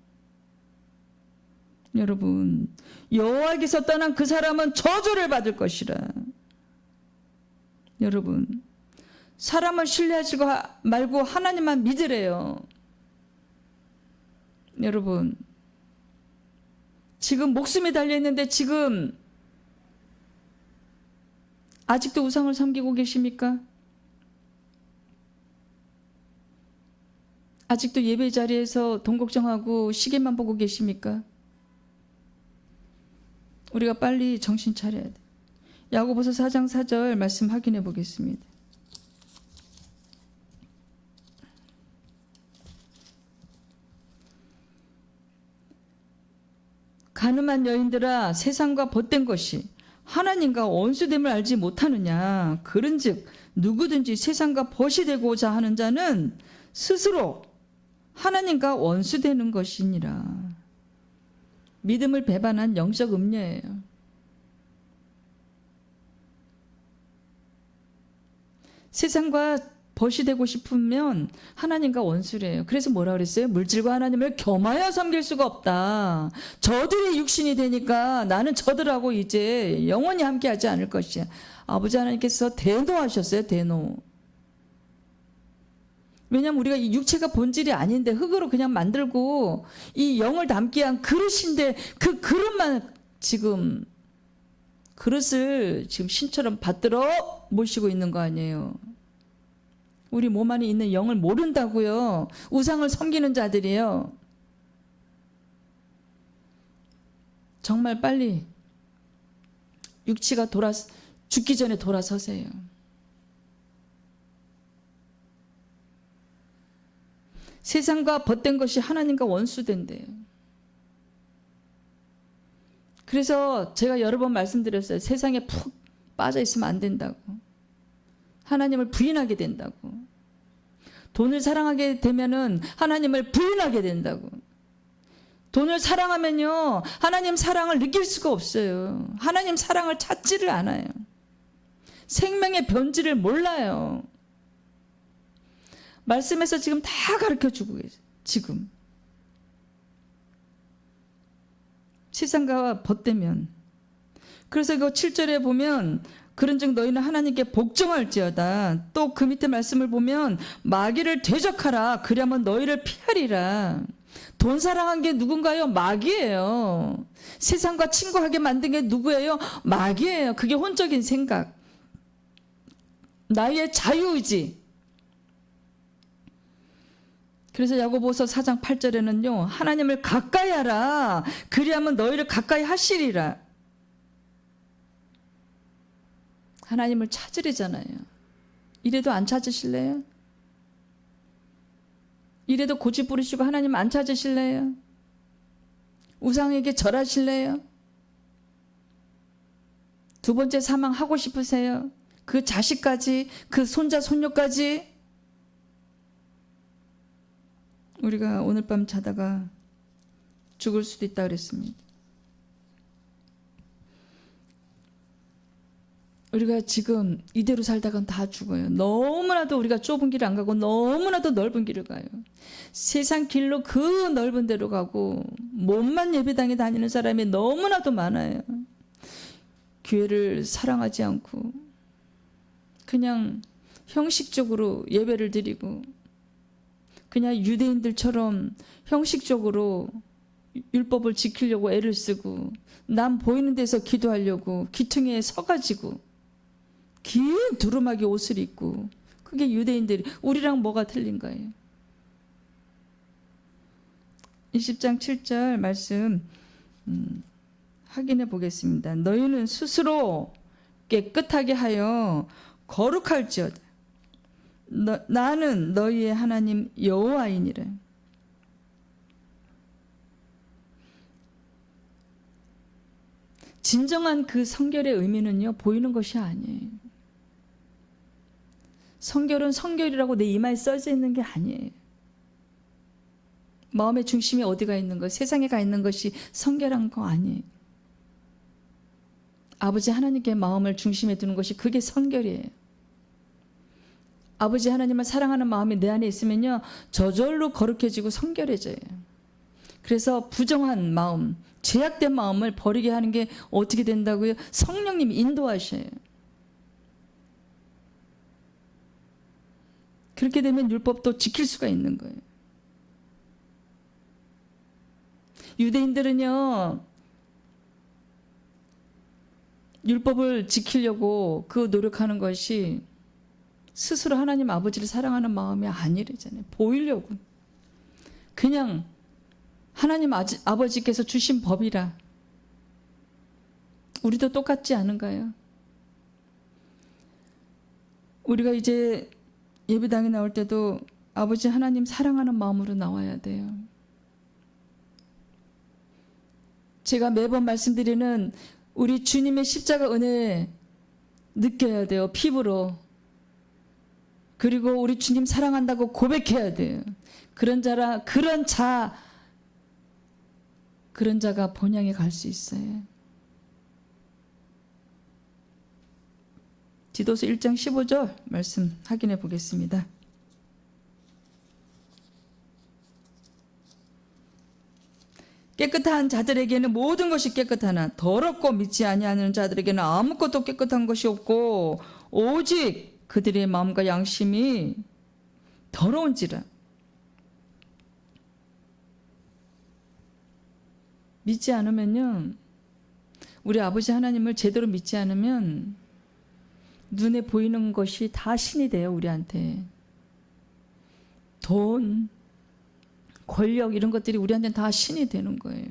여러분 여호와에게서 떠난 그 사람은 저주를 받을 것이라. 여러분 사람을 신뢰하지 말고 하나님만 믿으래요. 여러분 지금 목숨이 달려있는데 지금 아직도 우상을 섬기고 계십니까? 아직도 예배 자리에서 돈 걱정하고 시계만 보고 계십니까? 우리가 빨리 정신 차려야 돼. 야고보서 4장 4절 말씀 확인해 보겠습니다. 가늠한 여인들아, 세상과 벗된 것이 하나님과 원수됨을 알지 못하느냐. 그런즉 누구든지 세상과 벗이 되고자 하는 자는 스스로 하나님과 원수되는 것이니라. 믿음을 배반한 영적 음녀예요. 세상과 벗이 되고 싶으면 하나님과 원수래요. 그래서 뭐라 그랬어요? 물질과 하나님을 겸하여 섬길 수가 없다. 저들의 육신이 되니까 나는 저들하고 이제 영원히 함께하지 않을 것이야. 아버지 하나님께서 대노하셨어요. 대노. 왜냐하면 우리가 이 육체가 본질이 아닌데 흙으로 그냥 만들고 이 영을 담게 한 그릇인데 그 그릇만 지금 그릇을 지금 신처럼 받들어 모시고 있는 거 아니에요. 우리 몸 안에 있는 영을 모른다고요. 우상을 섬기는 자들이에요. 정말 빨리 육체가 죽기 전에 돌아서세요. 세상과 벗된 것이 하나님과 원수된대요. 그래서 제가 여러 번 말씀드렸어요. 세상에 푹 빠져 있으면 안 된다고. 하나님을 부인하게 된다고. 돈을 사랑하게 되면은 하나님을 부인하게 된다고. 돈을 사랑하면요, 하나님 사랑을 느낄 수가 없어요. 하나님 사랑을 찾지를 않아요. 생명의 변질을 몰라요. 말씀에서 지금 다 가르쳐 주고 계세요. 지금. 세상과 벗되면. 그래서 이거 7절에 보면 그런즉 너희는 하나님께 복종할지어다. 또 그 밑에 말씀을 보면 마귀를 대적하라. 그리하면 너희를 피하리라. 돈 사랑한 게 누군가요? 마귀예요. 세상과 친구하게 만든 게 누구예요? 마귀예요. 그게 혼적인 생각. 나의 자유의지. 그래서 야고보서 4장 8절에는요. 하나님을 가까이 하라. 그리하면 너희를 가까이 하시리라. 하나님을 찾으래잖아요. 이래도 안 찾으실래요? 이래도 고집 부리시고 하나님 안 찾으실래요? 우상에게 절하실래요? 두 번째 사망하고 싶으세요? 그 자식까지, 그 손자 손녀까지? 우리가 오늘 밤 자다가 죽을 수도 있다 그랬습니다. 우리가 지금 이대로 살다간 다 죽어요. 너무나도 우리가 좁은 길을 안 가고 너무나도 넓은 길을 가요. 세상 길로 그 넓은 데로 가고 몸만 예배당에 다니는 사람이 너무나도 많아요. 교회를 사랑하지 않고 그냥 형식적으로 예배를 드리고 그냥 유대인들처럼 형식적으로 율법을 지키려고 애를 쓰고 남 보이는 데서 기도하려고 기퉁에 서가지고 긴 두루마기 옷을 입고 그게 유대인들이 우리랑 뭐가 틀린 거예요? 20장 7절 말씀 확인해 보겠습니다. 너희는 스스로 깨끗하게 하여 거룩할지어다. 나는 너희의 하나님 여호와이니라. 진정한 그 성결의 의미는요, 보이는 것이 아니에요. 성결은 성결이라고 내 이마에 써져 있는 게 아니에요. 마음의 중심이 어디가 있는 것, 세상에 가 있는 것이 성결한 거 아니에요. 아버지 하나님께 마음을 중심에 두는 것이 그게 성결이에요. 아버지 하나님을 사랑하는 마음이 내 안에 있으면요, 저절로 거룩해지고 성결해져요. 그래서 부정한 마음, 죄악된 마음을 버리게 하는 게 어떻게 된다고요? 성령님이 인도하셔요. 그렇게 되면 율법도 지킬 수가 있는 거예요. 유대인들은요, 율법을 지키려고 그 노력하는 것이 스스로 하나님 아버지를 사랑하는 마음이 아니래잖아요. 보이려고. 그냥 하나님 아버지께서 주신 법이라. 우리도 똑같지 않은가요? 우리가 이제 예배당에 나올 때도 아버지 하나님 사랑하는 마음으로 나와야 돼요. 제가 매번 말씀드리는 우리 주님의 십자가 은혜 느껴야 돼요. 피부로. 그리고 우리 주님 사랑한다고 고백해야 돼요. 그런 자가 본향에 갈 수 있어요. 디도서 1장 15절 말씀 확인해 보겠습니다. 깨끗한 자들에게는 모든 것이 깨끗하나 더럽고 믿지 아니하는 자들에게는 아무것도 깨끗한 것이 없고 오직 그들의 마음과 양심이 더러운지라. 믿지 않으면요, 우리 아버지 하나님을 제대로 믿지 않으면 눈에 보이는 것이 다 신이 돼요. 우리한테 돈, 권력 이런 것들이 우리한테는 다 신이 되는 거예요.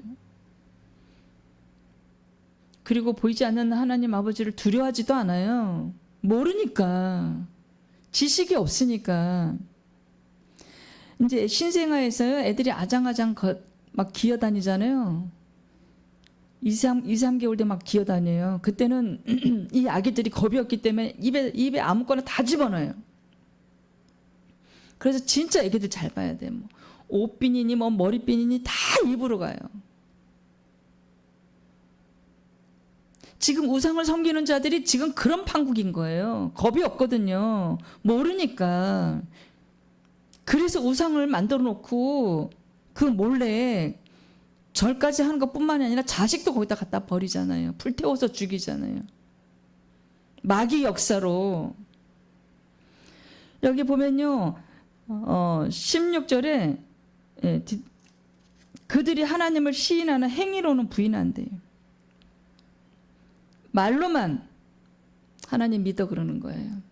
그리고 보이지 않는 하나님 아버지를 두려워하지도 않아요. 모르니까, 지식이 없으니까. 이제 신생아에서요, 애들이 아장아장 막 기어다니잖아요. 2, 3개월 때 막 기어다녀요. 그때는 이 아기들이 겁이 없기 때문에 입에 아무거나 다 집어넣어요. 그래서 진짜 애기들 잘 봐야 돼. 뭐 옷비니니 뭐 머리비니니 다 입으로 가요. 지금 우상을 섬기는 자들이 지금 그런 판국인 거예요. 겁이 없거든요. 모르니까. 그래서 우상을 만들어 놓고 그 몰래 절까지 하는 것뿐만이 아니라 자식도 거기다 갖다 버리잖아요. 불태워서 죽이잖아요. 마귀 역사로. 여기 보면요, 16절에 그들이 하나님을 시인하는 행위로는 부인한대요. 말로만 하나님 믿어 그러는 거예요.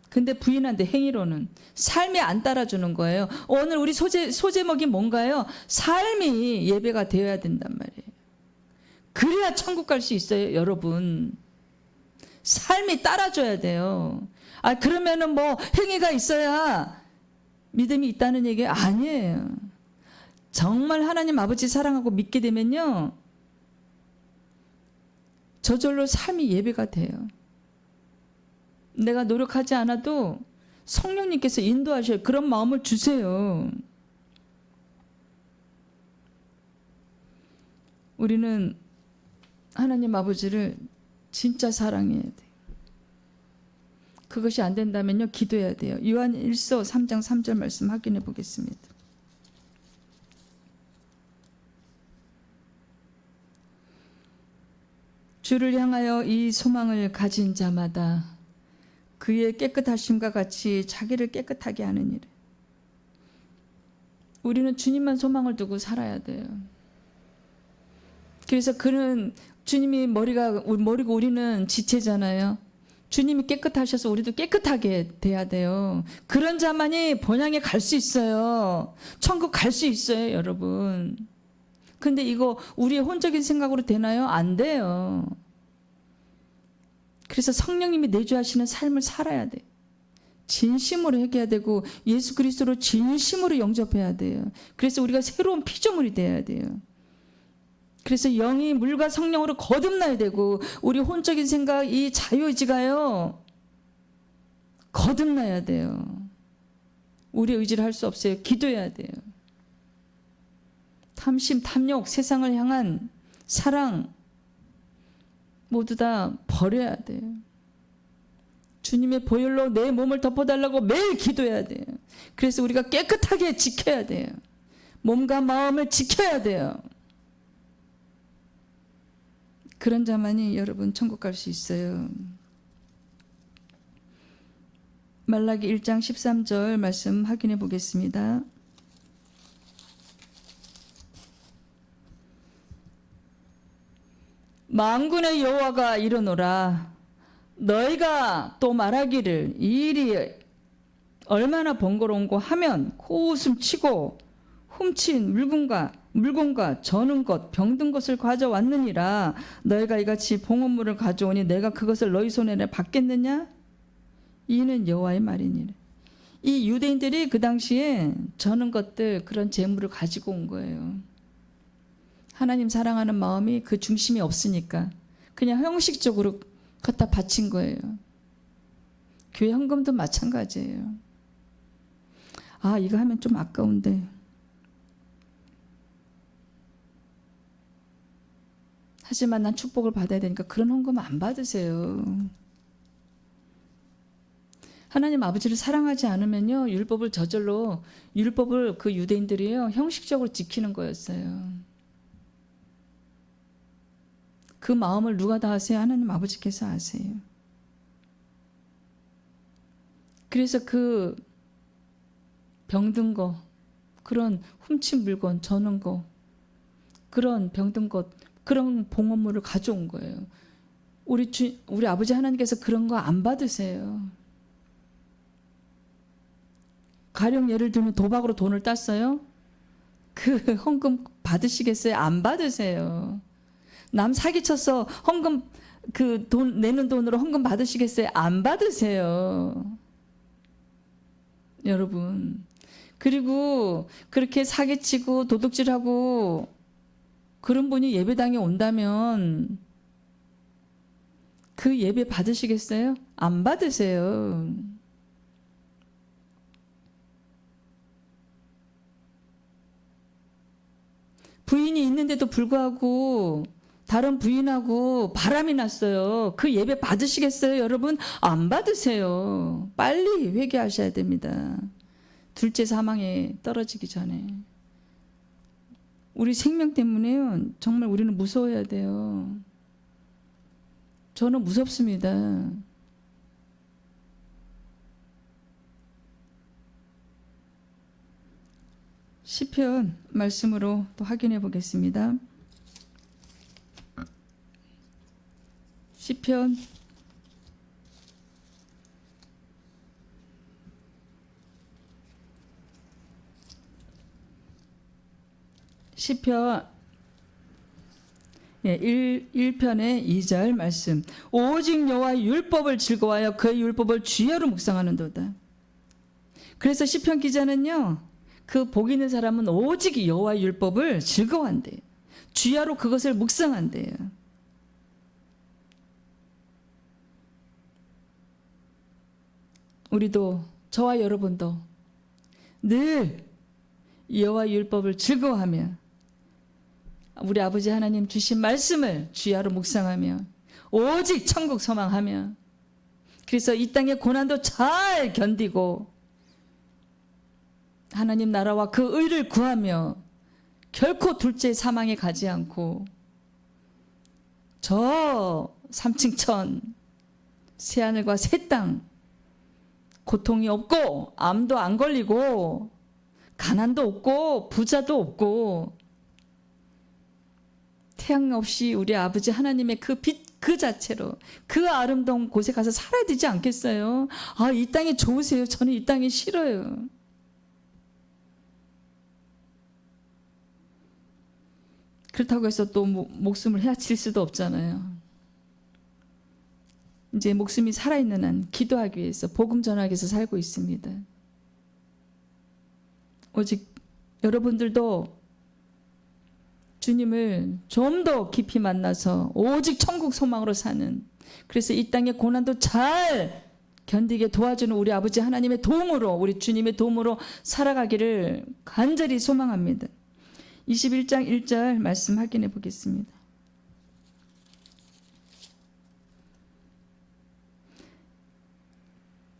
근데 부인한데 행위로는 삶이 안 따라주는 거예요. 오늘 우리 소제목이 뭔가요? 삶이 예배가 되어야 된단 말이에요. 그래야 천국 갈 수 있어요, 여러분. 삶이 따라줘야 돼요. 그러면은 뭐 행위가 있어야 믿음이 있다는 얘기 아니에요. 정말 하나님 아버지 사랑하고 믿게 되면요, 저절로 삶이 예배가 돼요. 내가 노력하지 않아도 성령님께서 인도하셔요. 그런 마음을 주세요. 우리는 하나님 아버지를 진짜 사랑해야 돼요. 그것이 안 된다면요, 기도해야 돼요. 요한 1서 3장 3절 말씀 확인해 보겠습니다. 주를 향하여 이 소망을 가진 자마다 그의 깨끗하심과 같이 자기를 깨끗하게 하는 일. 우리는 주님만 소망을 두고 살아야 돼요. 그래서 그는 주님이 머리고 우리는 지체잖아요. 주님이 깨끗하셔서 우리도 깨끗하게 돼야 돼요. 그런 자만이 본향에 갈 수 있어요. 천국 갈 수 있어요, 여러분. 근데 이거 우리의 혼적인 생각으로 되나요? 안 돼요. 그래서 성령님이 내주하시는 삶을 살아야 돼. 진심으로 회개해야 되고 예수 그리스도로 진심으로 영접해야 돼요. 그래서 우리가 새로운 피조물이 돼야 돼요. 그래서 영이 물과 성령으로 거듭나야 되고 우리 혼적인 생각, 이 자유의지가요, 거듭나야 돼요. 우리의 의지를 할 수 없어요. 기도해야 돼요. 탐심, 탐욕, 세상을 향한 사랑 모두 다 버려야 돼요. 주님의 보혈로 내 몸을 덮어달라고 매일 기도해야 돼요. 그래서 우리가 깨끗하게 지켜야 돼요. 몸과 마음을 지켜야 돼요. 그런 자만이 여러분 천국 갈 수 있어요. 말라기 1장 13절 말씀 확인해 보겠습니다. 만군의 여호와가 이르노라. 너희가 또 말하기를 이 일이 얼마나 번거로운고 하면 코웃음 치고 훔친 물건과 저는 것 병든 것을 가져왔느니라. 너희가 이같이 봉헌물을 가져오니 내가 그것을 너희 손에 받겠느냐? 이는 여호와의 말이니라. 이 유대인들이 그 당시에 저는 것들 그런 재물을 가지고 온 거예요. 하나님 사랑하는 마음이 그 중심이 없으니까 그냥 형식적으로 갖다 바친 거예요. 교회 헌금도 마찬가지예요. 아, 이거 하면 좀 아까운데. 하지만 난 축복을 받아야 되니까 그런 헌금 안 받으세요. 하나님 아버지를 사랑하지 않으면요, 율법을 저절로, 율법을 그 유대인들이요 형식적으로 지키는 거였어요. 그 마음을 누가 다 아세요? 하나님 아버지께서 아세요. 그래서 그 병든 거, 그런 훔친 물건, 저는 거, 그런 병든 것, 그런 봉헌물을 가져온 거예요. 우리 아버지 하나님께서 그런 거 안 받으세요. 가령 예를 들면 도박으로 돈을 땄어요. 그 헌금 받으시겠어요? 안 받으세요. 남 사기쳐서 헌금 그 돈 내는 돈으로 헌금 받으시겠어요? 안 받으세요. 여러분. 그리고 그렇게 사기치고 도둑질하고 그런 분이 예배당에 온다면 그 예배 받으시겠어요? 안 받으세요. 부인이 있는데도 불구하고 다른 부인하고 바람이 났어요. 그 예배 받으시겠어요, 여러분? 안 받으세요. 빨리 회개하셔야 됩니다. 둘째 사망에 떨어지기 전에. 우리 생명 때문에요. 정말 우리는 무서워야 돼요. 저는 무섭습니다. 시편 말씀으로 또 확인해 보겠습니다. 시편 1편의 2절 말씀. 오직 여호와의 율법을 즐거워하여 그의 율법을 주야로 묵상하는도다. 그래서 시편 기자는요, 그 복 있는 사람은 오직 여호와의 율법을 즐거워한대요. 주야로 그것을 묵상한대요. 우리도, 저와 여러분도 늘 여호와의 율법을 즐거워하며 우리 아버지 하나님 주신 말씀을 주야로 묵상하며 오직 천국 소망하며, 그래서 이 땅의 고난도 잘 견디고 하나님 나라와 그 의를 구하며 결코 둘째 사망에 가지 않고 저 삼층천 새하늘과 새 땅, 고통이 없고 암도 안 걸리고 가난도 없고 부자도 없고 태양 없이 우리 아버지 하나님의 그 빛 그 자체로 그 아름다운 곳에 가서 살아야 되지 않겠어요? 아, 이 땅이 좋으세요? 저는 이 땅이 싫어요. 그렇다고 해서 또 목숨을 해칠 수도 없잖아요. 이제 목숨이 살아있는 한 기도하기 위해서, 복음 전하기 위해서 살고 있습니다. 오직 여러분들도 주님을 좀 더 깊이 만나서 오직 천국 소망으로 사는, 그래서 이 땅의 고난도 잘 견디게 도와주는 우리 아버지 하나님의 도움으로, 우리 주님의 도움으로 살아가기를 간절히 소망합니다. 21장 1절 말씀 확인해 보겠습니다.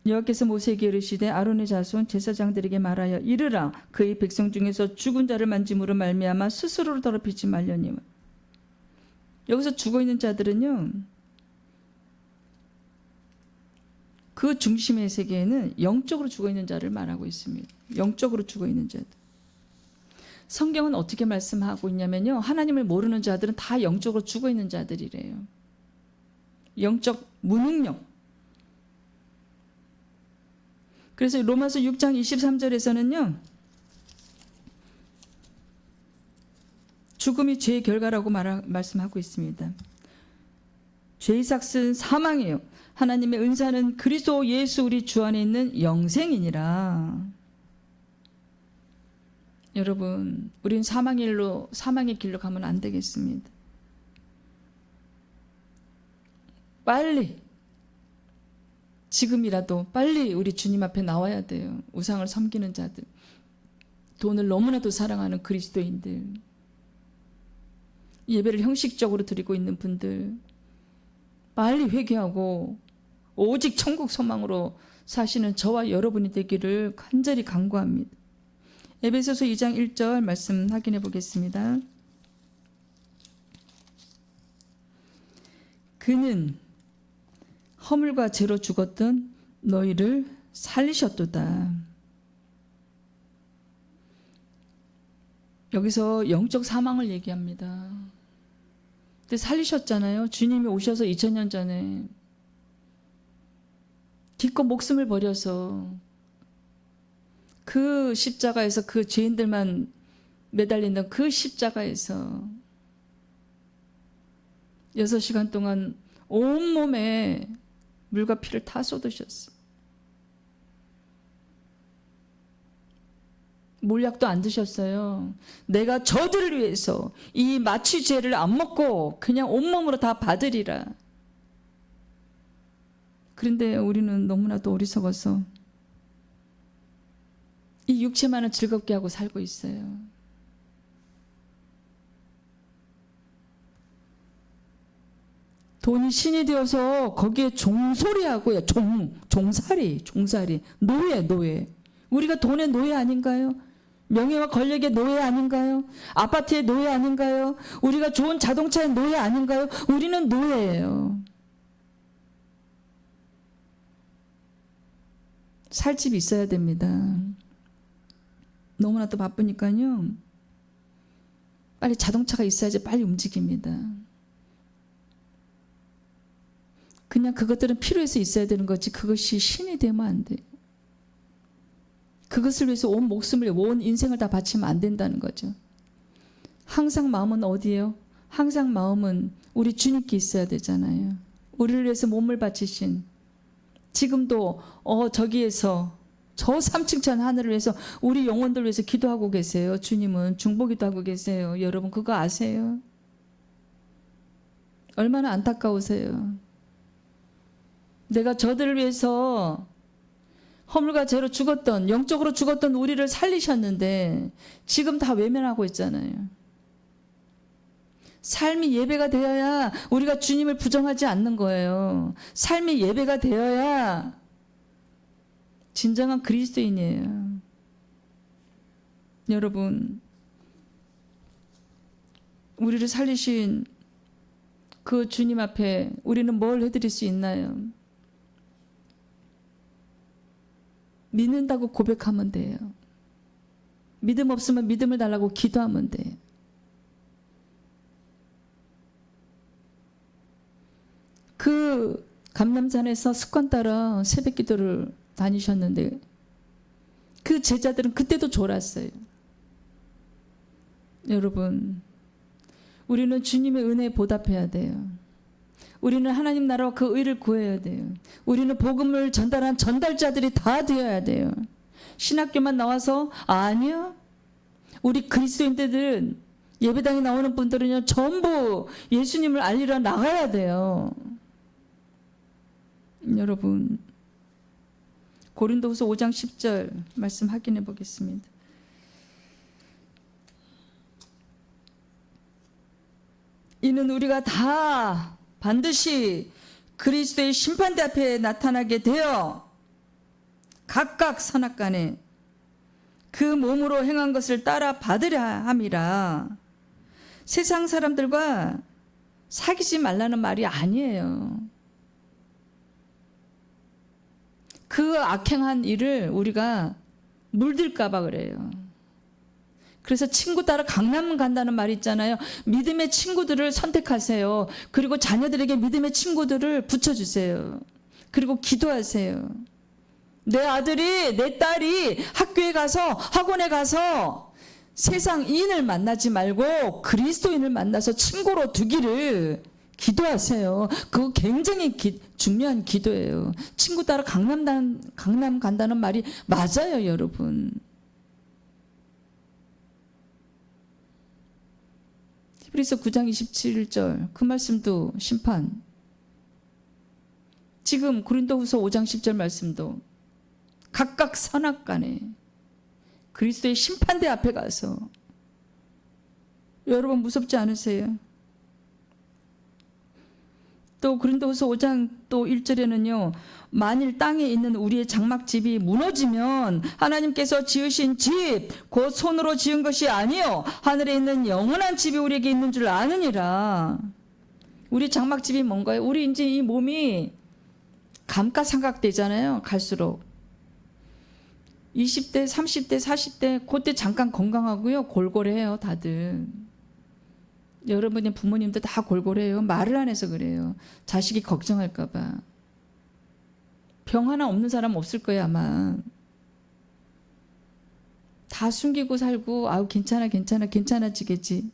여호와께서 모세에게 이르시되 아론의 자손 제사장들에게 말하여 이르라, 그의 백성 중에서 죽은 자를 만짐으로 말미암아 스스로를 더럽히지 말려니와. 여기서 죽어있는 자들은요, 그 중심의 세계에는 영적으로 죽어있는 자를 말하고 있습니다. 영적으로 죽어있는 자들. 성경은 어떻게 말씀하고 있냐면요, 하나님을 모르는 자들은 다 영적으로 죽어있는 자들이래요. 영적 무능력. 그래서 로마서 6장 23절에서는요, 죽음이 죄의 결과라고 말씀하고 있습니다. 죄의 삭은 사망이에요. 하나님의 은사는 그리스도 예수 우리 주 안에 있는 영생이니라. 여러분, 우린 사망의 길로 가면 안 되겠습니다. 빨리, 지금이라도 빨리 우리 주님 앞에 나와야 돼요. 우상을 섬기는 자들, 돈을 너무나도 사랑하는 그리스도인들, 예배를 형식적으로 드리고 있는 분들, 빨리 회개하고 오직 천국 소망으로 사시는 저와 여러분이 되기를 간절히 간구합니다. 에베소서 2장 1절 말씀 확인해 보겠습니다. 그는 허물과 죄로 죽었던 너희를 살리셨도다. 여기서 영적 사망을 얘기합니다. 근데 살리셨잖아요. 주님이 오셔서 2000년 전에 기껏 목숨을 버려서 그 십자가에서 그 죄인들만 매달리는 그 십자가에서 6시간 동안 온몸에 물과 피를 다 쏟으셨어요. 몰약도 안 드셨어요. 내가 저들을 위해서 이 마취 죄를 안 먹고 그냥 온몸으로 다 받으리라. 그런데 우리는 너무나도 어리석어서 이 육체만은 즐겁게 하고 살고 있어요. 돈이 신이 되어서 거기에 종소리하고요. 종살이. 노예. 우리가 돈의 노예 아닌가요? 명예와 권력의 노예 아닌가요? 아파트의 노예 아닌가요? 우리가 좋은 자동차의 노예 아닌가요? 우리는 노예예요. 살 집이 있어야 됩니다. 너무나 또 바쁘니까요. 빨리 자동차가 있어야지 빨리 움직입니다. 그냥 그것들은 필요해서 있어야 되는 거지 그것이 신이 되면 안 돼요. 그것을 위해서 온 목숨을, 온 인생을 다 바치면 안 된다는 거죠. 항상 마음은 어디예요? 항상 마음은 우리 주님께 있어야 되잖아요. 우리를 위해서 몸을 바치신, 지금도 저기에서 저 3층천 하늘을 위해서 우리 영혼들 위해서 기도하고 계세요. 주님은 중보기도 하고 계세요. 여러분 그거 아세요? 얼마나 안타까우세요. 내가 저들을 위해서 허물과 죄로 죽었던, 영적으로 죽었던 우리를 살리셨는데 지금 다 외면하고 있잖아요. 삶이 예배가 되어야 우리가 주님을 부정하지 않는 거예요. 삶이 예배가 되어야 진정한 그리스도인이에요. 여러분, 우리를 살리신 그 주님 앞에 우리는 뭘 해드릴 수 있나요? 믿는다고 고백하면 돼요. 믿음 없으면 믿음을 달라고 기도하면 돼요. 그 감람산에서 습관 따라 새벽 기도를 다니셨는데 그 제자들은 그때도 졸았어요. 여러분, 우리는 주님의 은혜에 보답해야 돼요. 우리는 하나님 나라와 그 의를 구해야 돼요. 우리는 복음을 전달한 전달자들이 다 되어야 돼요. 신학교만 나와서 아니요. 우리 그리스도인들은 예배당에 나오는 분들은요 전부 예수님을 알리러 나가야 돼요. 여러분, 고린도후서 5장 10절 말씀 확인해 보겠습니다. 이는 우리가 다 반드시 그리스도의 심판대 앞에 나타나게 되어 각각 선악간에 그 몸으로 행한 것을 따라 받으려 함이라. 세상 사람들과 사귀지 말라는 말이 아니에요. 그 악행한 일을 우리가 물들까 봐 그래요. 그래서 친구 따라 강남 간다는 말이 있잖아요. 믿음의 친구들을 선택하세요. 그리고 자녀들에게 믿음의 친구들을 붙여주세요. 그리고 기도하세요. 내 아들이, 내 딸이 학교에 가서, 학원에 가서 세상인을 만나지 말고 그리스도인을 만나서 친구로 두기를 기도하세요. 그거 굉장히 중요한 기도예요. 친구 따라 강남 간다는 말이 맞아요, 여러분. 히브리서 9장 27절 그 말씀도 심판. 지금 고린도후서 5장 10절 말씀도 각각 선악간에 그리스도의 심판대 앞에 가서 여러분 무섭지 않으세요? 또 고린도후서 5장 또 1절에는요. 만일 땅에 있는 우리의 장막집이 무너지면 하나님께서 지으신 집 곧 손으로 지은 것이 아니요 하늘에 있는 영원한 집이 우리에게 있는 줄 아느니라. 우리 장막집이 뭔가요? 우리 이제 이 몸이 감가상각되잖아요. 갈수록 20대, 30대, 40대 그때 잠깐 건강하고요. 골골해요. 다들. 여러분의 부모님도 다 골골해요. 말을 안 해서 그래요. 자식이 걱정할까 봐. 병 하나 없는 사람 없을 거예요, 아마. 다 숨기고 살고 아우 괜찮아지겠지.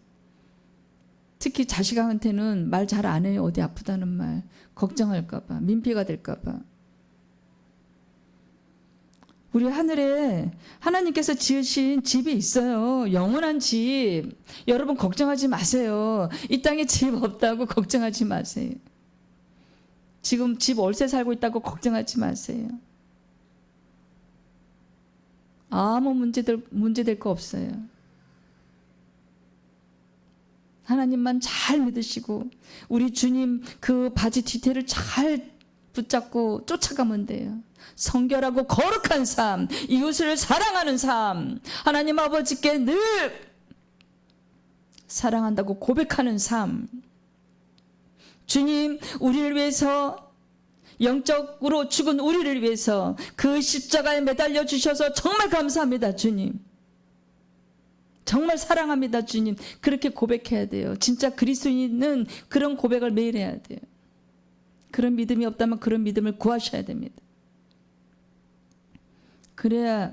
특히 자식한테는 말 잘 안 해요. 어디 아프다는 말. 걱정할까 봐. 민폐가 될까 봐. 우리 하늘에 하나님께서 지으신 집이 있어요. 영원한 집. 여러분 걱정하지 마세요. 이 땅에 집 없다고 걱정하지 마세요. 지금 집 월세 살고 있다고 걱정하지 마세요. 아무 문제될 거 없어요. 하나님만 잘 믿으시고 우리 주님 그 바지 뒤태를 잘 붙잡고 쫓아가면 돼요. 성결하고 거룩한 삶, 이웃을 사랑하는 삶, 하나님 아버지께 늘 사랑한다고 고백하는 삶. 주님, 우리를 위해서 영적으로 죽은 우리를 위해서 그 십자가에 매달려 주셔서 정말 감사합니다, 주님. 정말 사랑합니다, 주님. 그렇게 고백해야 돼요. 진짜 그리스도인은 그런 고백을 매일 해야 돼요. 그런 믿음이 없다면 그런 믿음을 구하셔야 됩니다. 그래야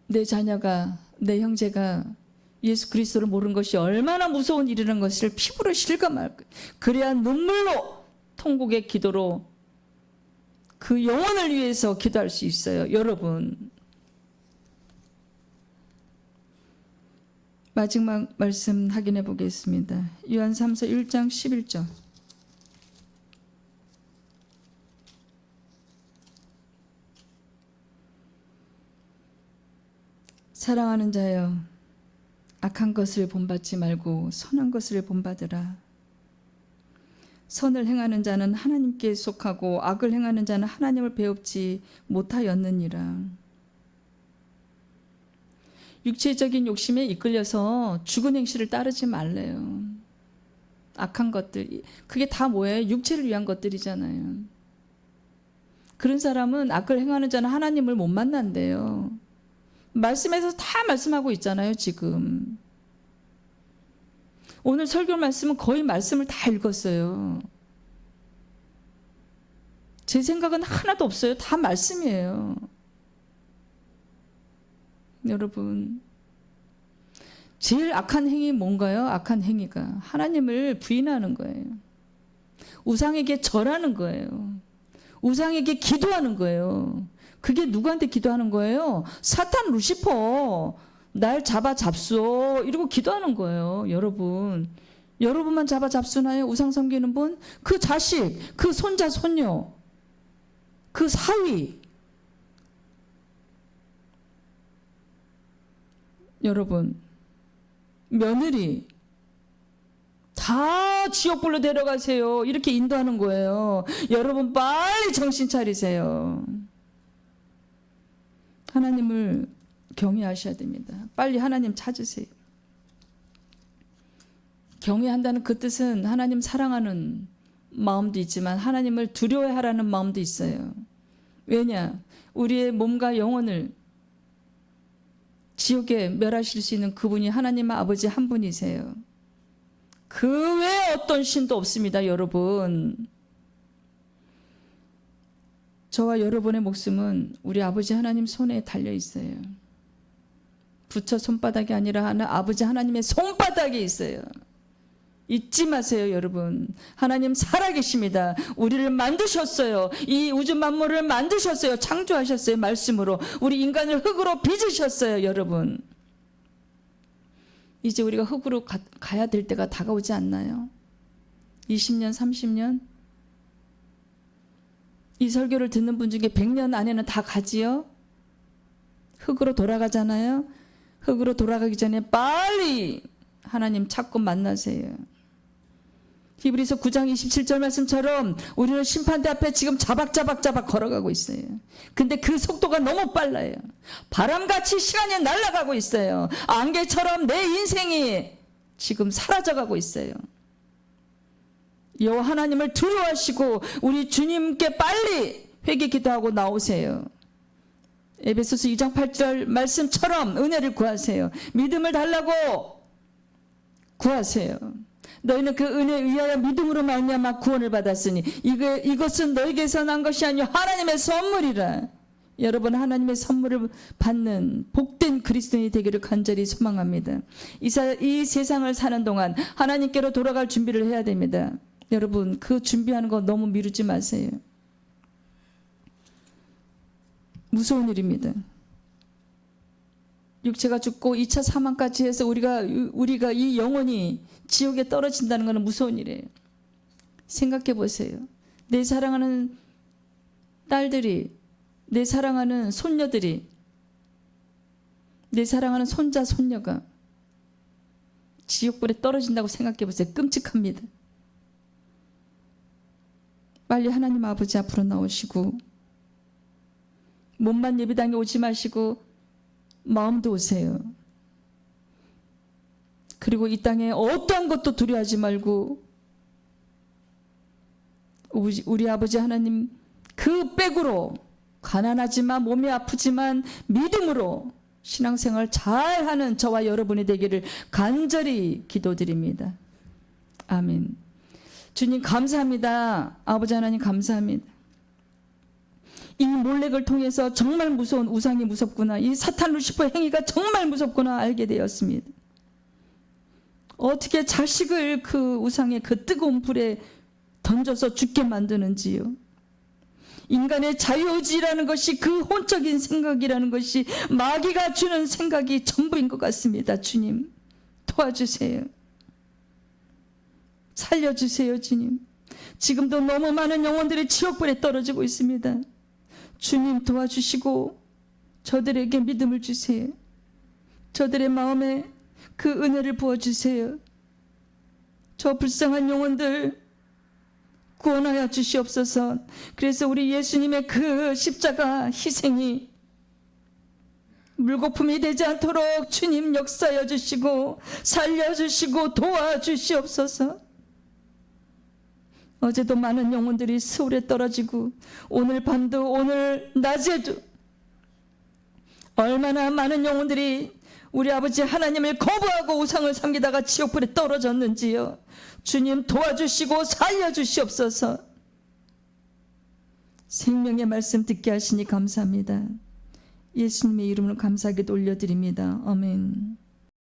내 자녀가, 내 형제가 예수 그리스도를 모르는 것이 얼마나 무서운 일이라는 것을 피부로 실감할 거예요. 그래야 눈물로 통곡의 기도로 그 영혼을 위해서 기도할 수 있어요. 여러분. 마지막 말씀 확인해 보겠습니다. 요한 3서 1장 11절. 사랑하는 자여, 악한 것을 본받지 말고 선한 것을 본받으라. 선을 행하는 자는 하나님께 속하고 악을 행하는 자는 하나님을 배웁지 못하였느니라. 육체적인 욕심에 이끌려서 죽은 행실을 따르지 말래요. 악한 것들, 그게 다 뭐예요? 육체를 위한 것들이잖아요. 그런 사람은 악을 행하는 자는 하나님을 못 만난대요. 말씀에서 다 말씀하고 있잖아요, 지금. 오늘 설교 말씀은 거의 말씀을 다 읽었어요. 제 생각은 하나도 없어요. 다 말씀이에요. 여러분, 제일 악한 행위 뭔가요? 악한 행위가 하나님을 부인하는 거예요. 우상에게 절하는 거예요. 우상에게 기도하는 거예요. 그게 누구한테 기도하는 거예요? 사탄 루시퍼, 날 잡아 잡수 이러고 기도하는 거예요. 여러분, 여러분만 잡아 잡수나요? 우상 섬기는 분? 그 자식, 그 손자 손녀, 그 사위, 여러분, 며느리 다 지옥불로 데려가세요. 이렇게 인도하는 거예요. 여러분 빨리 정신 차리세요. 하나님을 경외하셔야 됩니다. 빨리 하나님 찾으세요. 경외한다는 그 뜻은 하나님 사랑하는 마음도 있지만 하나님을 두려워하라는 마음도 있어요. 왜냐? 우리의 몸과 영혼을 지옥에 멸하실 수 있는 그분이 하나님 아버지 한 분이세요. 그 외에 어떤 신도 없습니다, 여러분. 저와 여러분의 목숨은 우리 아버지 하나님 손에 달려 있어요. 부처 손바닥이 아니라 아버지 하나님의 손바닥에 있어요. 잊지 마세요, 여러분. 하나님 살아계십니다. 우리를 만드셨어요. 이 우주 만물을 만드셨어요. 창조하셨어요. 말씀으로. 우리 인간을 흙으로 빚으셨어요, 여러분. 이제 우리가 흙으로 가야 될 때가 다가오지 않나요? 20년, 30년? 이 설교를 듣는 분 중에 100년 안에는 다 가지요? 흙으로 돌아가잖아요. 흙으로 돌아가기 전에 빨리 하나님 찾고 만나세요. 히브리서 9장 27절 말씀처럼 우리는 심판대 앞에 지금 자박자박 걸어가고 있어요. 근데 그 속도가 너무 빨라요. 바람같이 시간이 날아가고 있어요. 안개처럼 내 인생이 지금 사라져가고 있어요. 여호와 하나님을 두려워하시고 우리 주님께 빨리 회개 기도하고 나오세요. 에베소서 2장 8절 말씀처럼 은혜를 구하세요. 믿음을 달라고 구하세요. 너희는 그 은혜에 의하여 믿음으로 말미암아 구원을 받았으니 이것은 너희에게서 난 것이 아니요 하나님의 선물이라. 여러분, 하나님의 선물을 받는 복된 그리스도인이 되기를 간절히 소망합니다. 이 세상을 사는 동안 하나님께로 돌아갈 준비를 해야 됩니다. 여러분, 그 준비하는 거 너무 미루지 마세요. 무서운 일입니다. 육체가 죽고 2차 사망까지 해서 우리가 이 영혼이 지옥에 떨어진다는 것은 무서운 일이에요. 생각해 보세요. 내 사랑하는 딸들이, 내 사랑하는 손녀들이, 내 사랑하는 손자, 손녀가 지옥불에 떨어진다고 생각해 보세요. 끔찍합니다. 빨리 하나님 아버지 앞으로 나오시고 몸만 예배당에 오지 마시고 마음도 오세요. 그리고 이 땅에 어떠한 것도 두려워하지 말고 우리 아버지 하나님 그 백으로 가난하지만 몸이 아프지만 믿음으로 신앙생활 잘하는 저와 여러분이 되기를 간절히 기도드립니다. 아멘. 주님 감사합니다. 아버지 하나님 감사합니다. 이 몰렉을 통해서 정말 무서운 우상이 무섭구나, 이 사탄 루시퍼 행위가 정말 무섭구나 알게 되었습니다. 어떻게 자식을 그 우상의 그 뜨거운 불에 던져서 죽게 만드는지요. 인간의 자유의지라는 것이 그 혼적인 생각이라는 것이 마귀가 주는 생각이 전부인 것 같습니다. 주님 도와주세요. 살려주세요. 주님, 지금도 너무 많은 영혼들이 지옥불에 떨어지고 있습니다. 주님 도와주시고 저들에게 믿음을 주세요. 저들의 마음에 그 은혜를 부어주세요. 저 불쌍한 영혼들 구원하여 주시옵소서. 그래서 우리 예수님의 그 십자가 희생이 물거품이 되지 않도록 주님 역사하여 주시고 살려주시고 도와주시옵소서. 어제도 많은 영혼들이 스울에 떨어지고 오늘 밤도 오늘 낮에도 얼마나 많은 영혼들이 우리 아버지 하나님을 거부하고 우상을 섬기다가 지옥불에 떨어졌는지요. 주님 도와주시고 살려주시옵소서. 생명의 말씀 듣게 하시니 감사합니다. 예수님의 이름으로 감사하게 올려드립니다. 아멘.